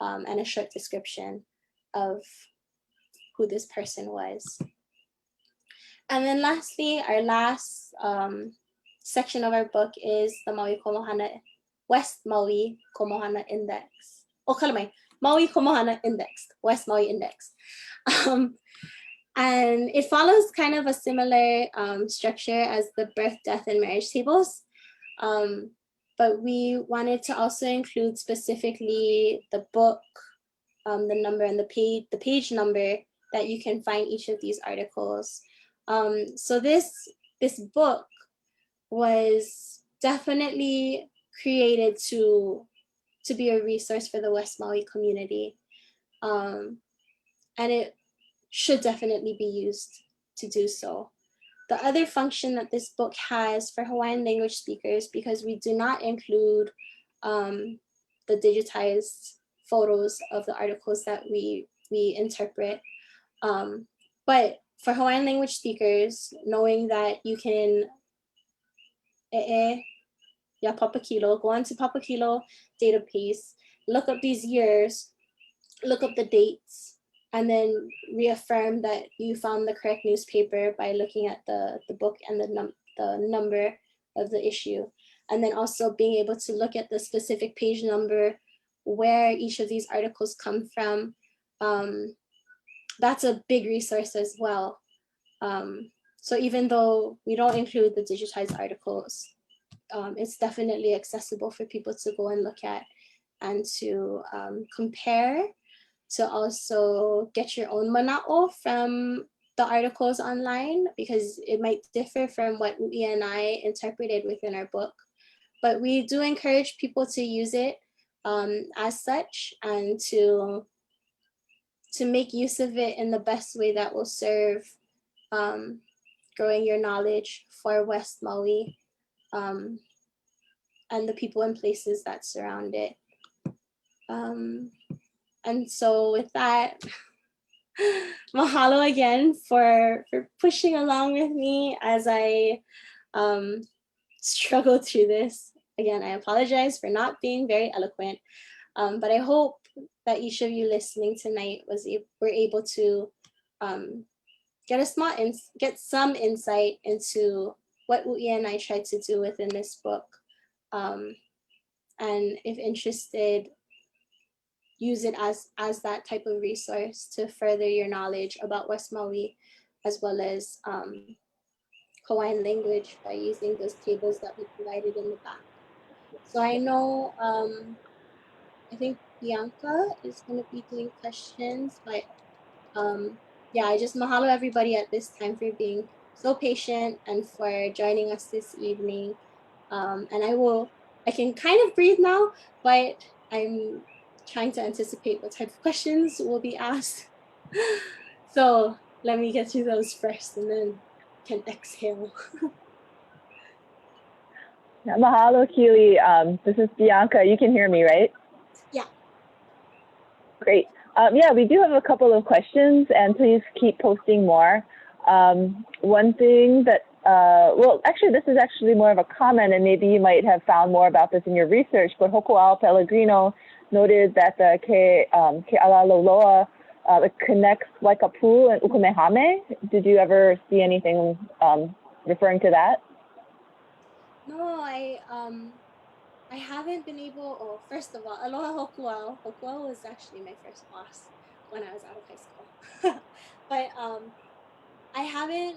and a short description of who this person was. And then lastly, our last section of our book is the Maui Komohana, West Maui Komohana Index. Oh, kalamai, Maui Komohana Index, West Maui Index. And it follows kind of a similar structure as the birth, death, and marriage tables. But we wanted to also include specifically the book, the number, and the page number that you can find each of these articles. So this book was definitely created to be a resource for the West Maui community. And it should definitely be used to do so. The other function that this book has for Hawaiian language speakers, because we do not include the digitized photos of the articles that we interpret, but for Hawaiian language speakers, knowing that you can go onto Papakilo database, look up these years, look up the dates, and then reaffirm that you found the correct newspaper by looking at the book and the number of the issue. And then also being able to look at the specific page number, where each of these articles come from. That's a big resource as well. So even though we don't include the digitized articles, it's definitely accessible for people to go and look at and to compare, to also get your own mana'o from the articles online, because it might differ from what Ui and I interpreted within our book. But we do encourage people to use it as such, and to make use of it in the best way that will serve growing your knowledge for West Maui and the people and places that surround it. And so with that, mahalo again for pushing along with me as I struggled through this. Again, I apologize for not being very eloquent, but I hope that each of you listening tonight were able to get some insight into what Ui and I tried to do within this book. And if interested, use it as that type of resource to further your knowledge about West Maui, as well as Hawaiian language, by using those tables that we provided in the back. So I know, I think Bianca is going to be doing questions, but yeah, I just mahalo everybody at this time for being so patient and for joining us this evening. And I can kind of breathe now, but I'm trying to anticipate what type of questions will be asked. So let me get through those first and then can exhale. Mahalo, Keely. This is Bianca. You can hear me, right? Yeah. Great. Yeah, we do have a couple of questions, and please keep posting more. One thing that, well, actually, this is actually more of a comment, and maybe you might have found more about this in your research, but Hokua'au Pellegrino noted that the Ke Alaloloa connects Waikapu and Ukumehame. Did you ever see anything referring to that? No, I haven't been able. Oh, first of all, aloha Hokua'au. Hokua'au was actually my first boss when I was out of high school. But I haven't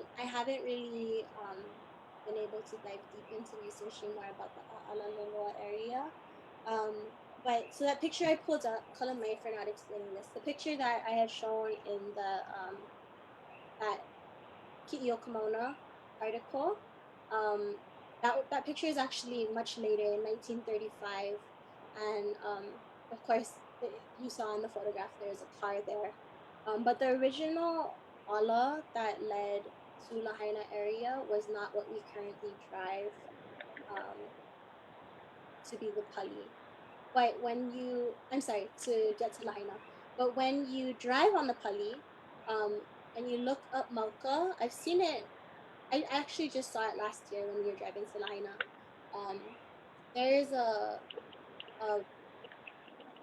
really been able to dive deep into researching more about the Alaloloa area. But so that picture I pulled up, Kalamai for not explaining this. The picture that I had shown in the that Ki'io Kimona article, that picture is actually much later, in 1935, and of course you saw in the photograph there's a car there, but the original ala that led to Lahaina area was not what we currently drive to be the pali. But when you, I'm sorry, to get to Lahaina, but when you drive on the pali, and you look up Mauka, I've seen it. I actually just saw it last year when we were driving to Lahaina. Um, there is a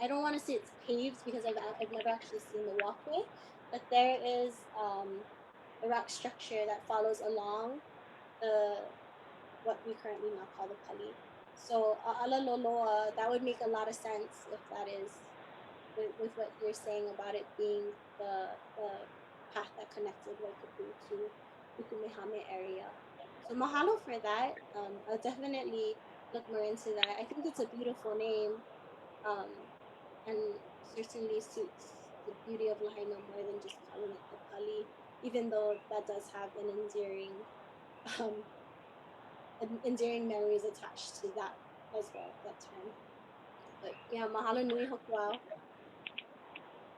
I don't want to say it's paved because I've never actually seen the walkway, but there is a rock structure that follows along the what we currently now call the Pali. So ala loloa, that would make a lot of sense if that is with what you're saying about it being the path that connected Waikuku to Ukumehame area. So mahalo for that. I'll definitely look more into that. I think it's a beautiful name, um, and certainly suits the beauty of Lahaina more than just calling it the Pali, even though that does have um, endearing memories attached to that as well, that term. But yeah, mahalo nui hokuau.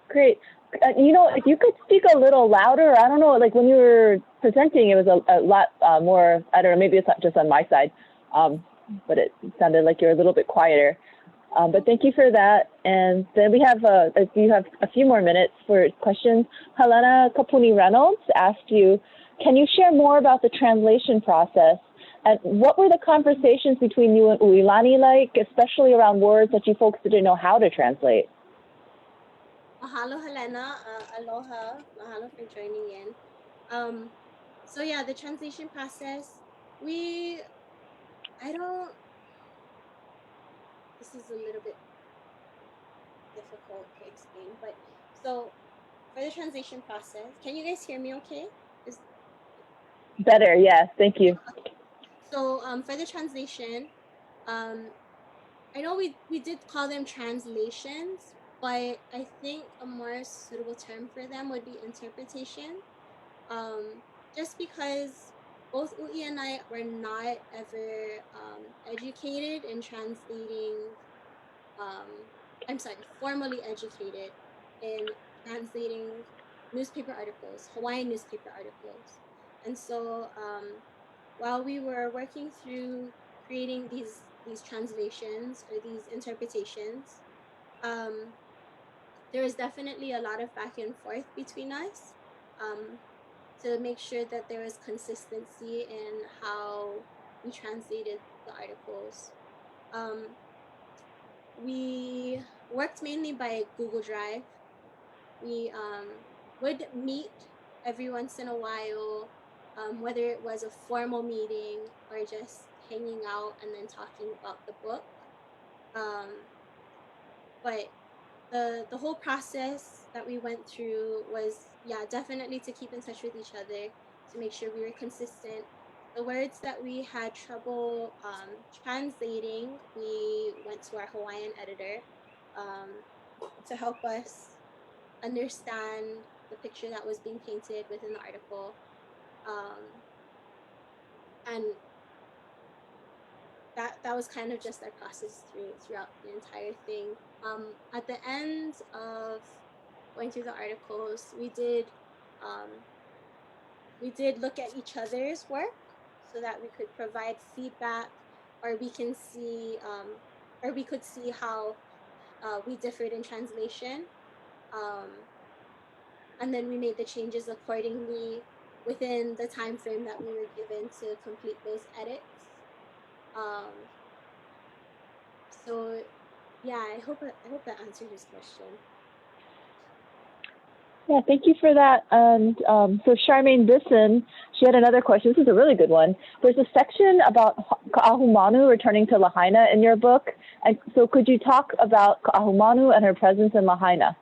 Great. If you could speak a little louder, I don't know, like when you were presenting, it was a lot more, I don't know, maybe it's not just on my side, but it sounded like you're a little bit quieter. But thank you for that. And then we have, if you have a few more minutes for questions, Helena Kapuni Reynolds asked you, can you share more about the translation process? And what were the conversations between you and Uilani like, especially around words that you folks didn't know how to translate? Mahalo Helena, aloha, mahalo for joining in. So yeah, the translation process, I don't, this is a little bit difficult to explain, but so for the translation process, can you guys hear me okay? Is Better, yes, thank you. So for the translation, um, I know we did call them translations, but I think a more suitable term for them would be interpretation. Um, just because both Ui and I were not ever educated in translating. I'm sorry, formally educated in translating newspaper articles, Hawaiian newspaper articles, and so while we were working through creating these translations or these interpretations, um, there was definitely a lot of back and forth between us, um, to make sure that there was consistency in how we translated the articles. Um, we worked mainly by Google Drive. We would meet every once in a while, whether it was a formal meeting or just hanging out and then talking about the book. Um, but the whole process that we went through was, yeah, definitely to keep in touch with each other, to make sure we were consistent. The words that we had trouble translating, we went to our Hawaiian editor, um, to help us understand the picture that was being painted within the article, um, and that was kind of just our process throughout the entire thing. At the end of going through the articles, um, we did look at each other's work so that we could provide feedback, or we can see or we could see how we differed in translation, um, and then we made the changes accordingly within the time frame that we were given to complete those edits. Um, so yeah, I hope that answered his question. Yeah, thank you for that. And so Charmaine Bisson, she had another question. This is a really good one. There's a section about Ka'ahumanu returning to Lahaina in your book. And so could you talk about Ka'ahumanu and her presence in Lahaina?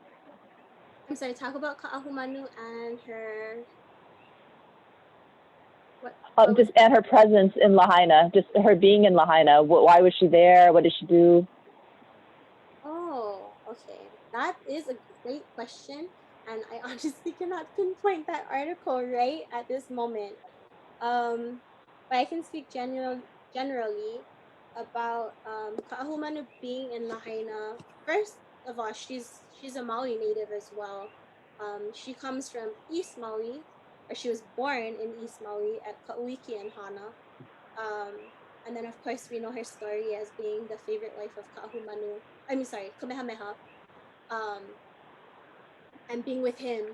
I'm sorry, talk about Ka'ahumanu and her And her presence in Lahaina, just her being in Lahaina. Why was she there? What did she do? Oh, okay. That is a great question. And I honestly cannot pinpoint that article right at this moment. But I can speak generally about Kaahumanu being in Lahaina. First of all, she's a Maui native as well. She comes from East Maui, or she was born in East Maui at Kauiki and Hana. And then of course we know her story as being the favorite wife of Kaahumanu. Kamehameha, um, and being with him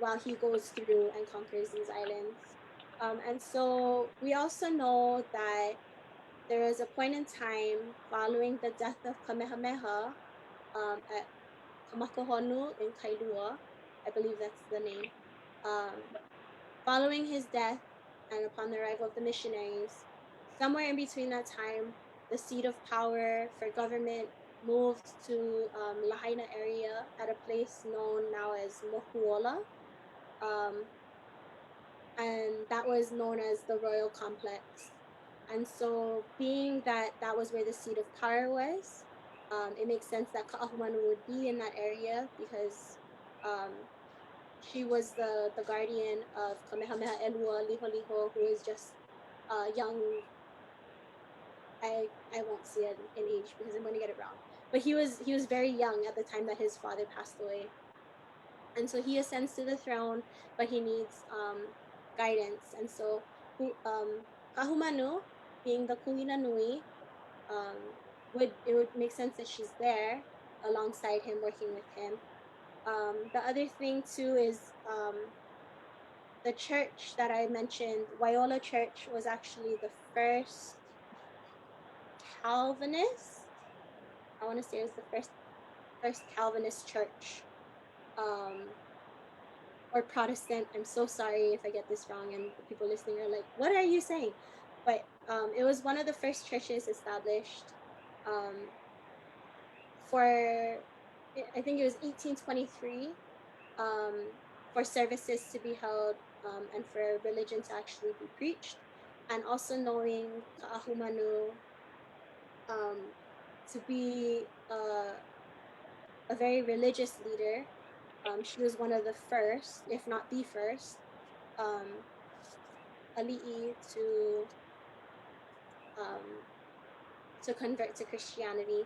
while he goes through and conquers these islands. And so we also know that there is a point in time following the death of Kamehameha at Kamakahonu in Kailua, I believe that's the name. Following his death and upon the arrival of the missionaries, somewhere in between that time, the seat of power for government moved to Lahaina area at a place known now as Mokuola. Um, and that was known as the Royal Complex. And so, being that that was where the seat of power was, it makes sense that Ka'ahumanu would be in that area because she was the guardian of Kamehameha Elua Liho, who is just young. I won't say it in age because I'm going to get it wrong. But he was very young at the time that his father passed away, and so he ascends to the throne, but he needs guidance. And so Kahumanu, being the Kuhina Nui, it would make sense that she's there alongside him, working with him. The other thing too is the church that I mentioned, Wyola Church, was actually the first Calvinist. I want to say it was the first Calvinist church, or Protestant. I'm so sorry if I get this wrong, and the people listening are like, "What are you saying?" But it was one of the first churches established for, I think it was 1823, for services to be held and for religion to actually be preached, and also knowing Ka'ahumanu to be a very religious leader. She was one of the first, if not the first, ali'i to convert to Christianity.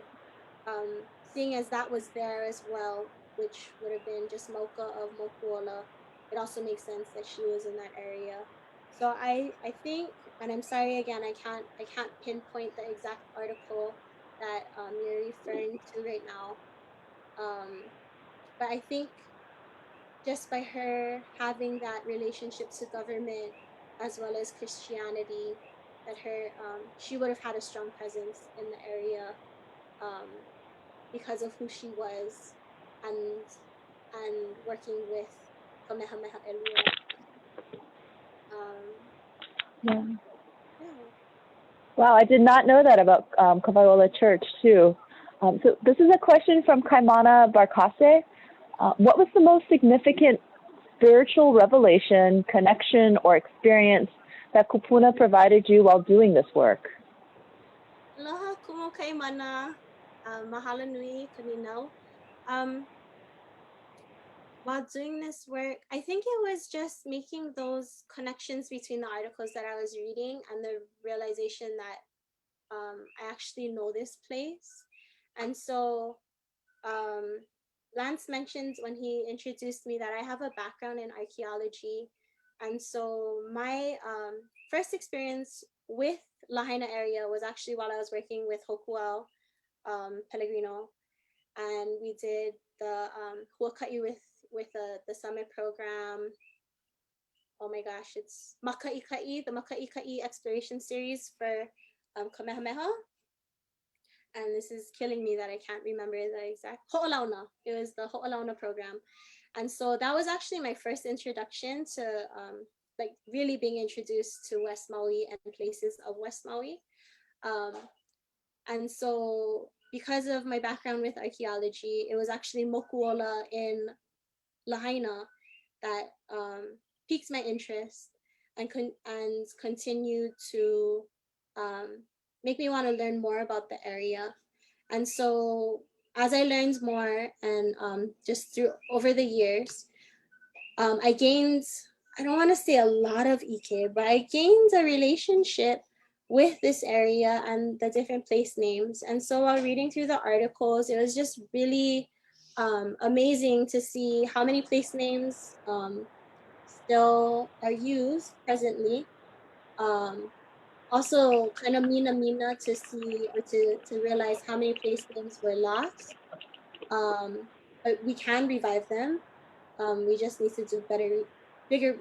Seeing as that was there as well, which would have been just Mocha of Mokuola, it also makes sense that she was in that area. So I think, and I'm sorry again, I can't pinpoint the exact article that you're referring to right now. But I think just by her having that relationship to government as well as Christianity, that she would have had a strong presence in the area because of who she was and working with Kamehameha Elua. Yeah. Yeah. Wow, I did not know that about Kavaiola Church too. So this is a question from Kaimana Barkase. What was the most significant spiritual revelation, connection, or experience that Kupuna provided you while doing this work? Aloha kumo Kaimana. Mahalo nui kanino. While doing this work, I think it was just making those connections between the articles that I was reading and the realization that I actually know this place. And so Lance mentioned when he introduced me that I have a background in archaeology. And so my first experience with Lahaina area was actually while I was working with Hokuel Pellegrino. And we did the Huaka'i with the summit program. Oh my gosh, it's Maka'ikai, the Maka'ikai exploration series for Kamehameha. And this is killing me that I can't remember the exact Ho'olauna. It was the Ho'olauna program. And so that was actually my first introduction to like really being introduced to West Maui and places of West Maui. And so because of my background with archaeology, it was actually Mokuola in Lahaina that piqued my interest and continued to make me want to learn more about the area. And so as I learned more and just through over the years, I gained, I don't want to say a lot of Ike, but I gained a relationship with this area and the different place names. And so while reading through the articles, it was just really amazing to see how many place names still are used presently. Also kind of mina to see or to realize how many place names were lost. But we can revive them. We just need to do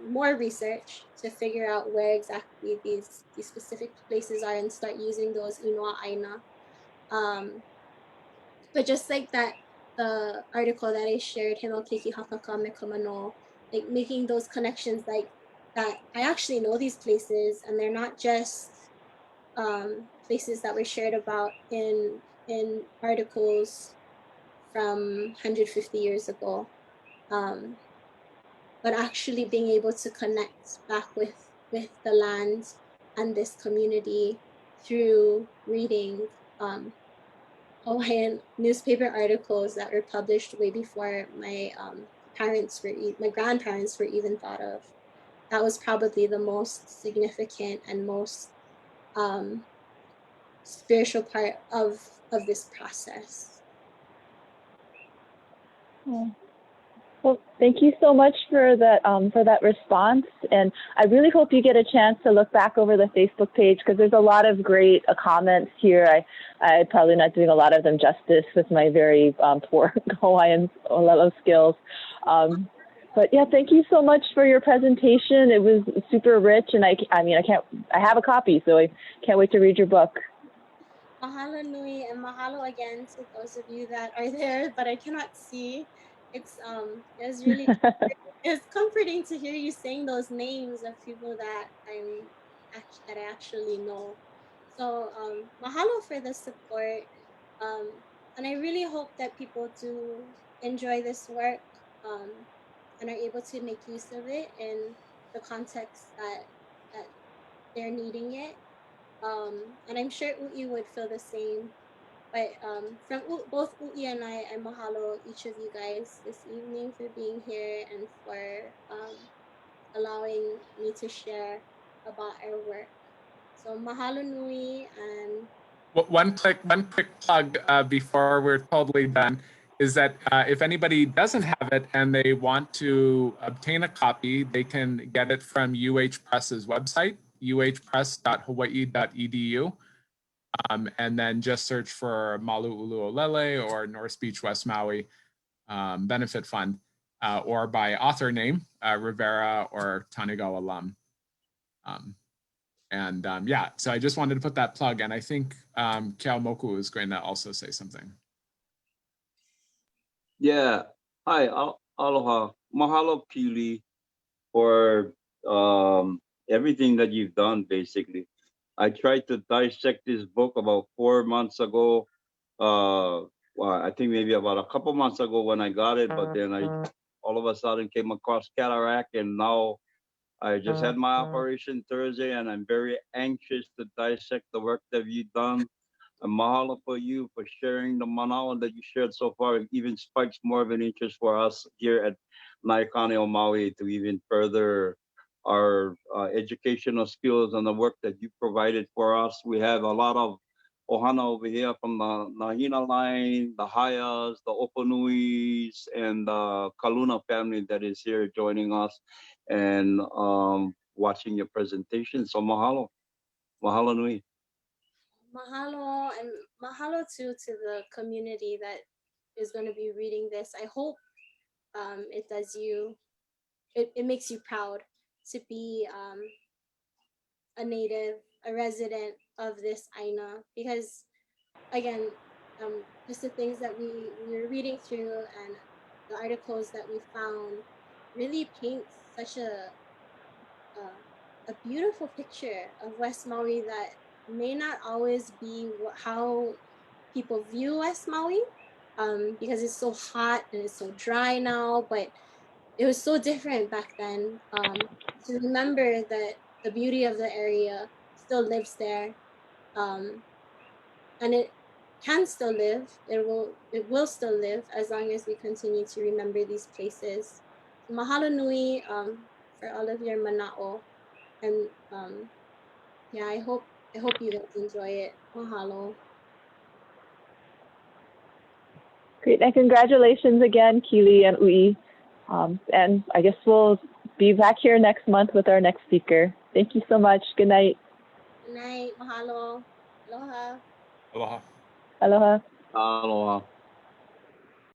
more research to figure out where exactly these specific places are and start using those Inua Aina. But just like that, the article that I shared, Hemo Keiki Hakaka Me Kamano, like making those connections, like that I actually know these places and they're not just places that were shared about in articles from 150 years ago. But actually being able to connect back with the land and this community through reading Hawaiian newspaper articles that were published way before my my grandparents were even thought of. That was probably the most significant and most spiritual part of this process. Well, thank you so much for that response, and I really hope you get a chance to look back over the Facebook page because there's a lot of great comments here. I'm probably not doing a lot of them justice with my very poor Hawaiian Olelo skills. But yeah, thank you so much for your presentation. It was super rich, and I have a copy, so I can't wait to read your book. Mahalo nui, and mahalo again to those of you that are there, but I cannot see. It was really it's comforting to hear you saying those names of people that I actually know. So mahalo for the support, and I really hope that people do enjoy this work and are able to make use of it in the context that they're needing it. And I'm sure Ui would feel the same. But from both Ui and I mahalo each of you guys this evening for being here and for allowing me to share about our work. So mahalo nui, and One quick plug before we're totally done is that if anybody doesn't have it and they want to obtain a copy, they can get it from UH Press's website, uhpress.hawaii.edu. And then just search for Malu Ulu Lele or North Beach West Maui Benefit Fund, or by author name, Rivera or Tanigawa-Lum. Yeah, so I just wanted to put that plug, and I think Kiao Moku is going to also say something. Yeah, hi, aloha. Mahalo, Keely, for everything that you've done, basically. I tried to dissect this book about 4 months ago. Well, I think maybe about a couple months ago when I got it, but then I all of a sudden came across cataract, and now I just had my operation Thursday, and I'm very anxious to dissect the work that you've done. And mahalo for you for sharing the manawa that you shared so far. It even spikes more of an interest for us here at Naikane o Maui to even further our educational skills and the work that you provided for us. We have a lot of ohana over here from the Nahina line, the Hayas, the Oponuis, and the Kaluna family that is here joining us and watching your presentation. So mahalo. Mahalo nui. mahalo, and mahalo too to the community that is going to be reading this. I hope it does you. It makes you proud to be a native, a resident of this Aina, because again, just the things that we were reading through and the articles that we found really paints such a beautiful picture of West Maui that may not always be how people view West Maui, because it's so hot and it's so dry now, but it was so different back then. To remember that the beauty of the area still lives there, and it can still live. It will still live as long as we continue to remember these places. Mahalo nui for all of your mana'o, and yeah, I hope you guys enjoy it. Mahalo. Great, and congratulations again, Keely and Ui. And I guess we'll be back here next month with our next speaker. Thank you so much. Good night. Good night. Mahalo. Aloha. Aloha. Aloha. Aloha.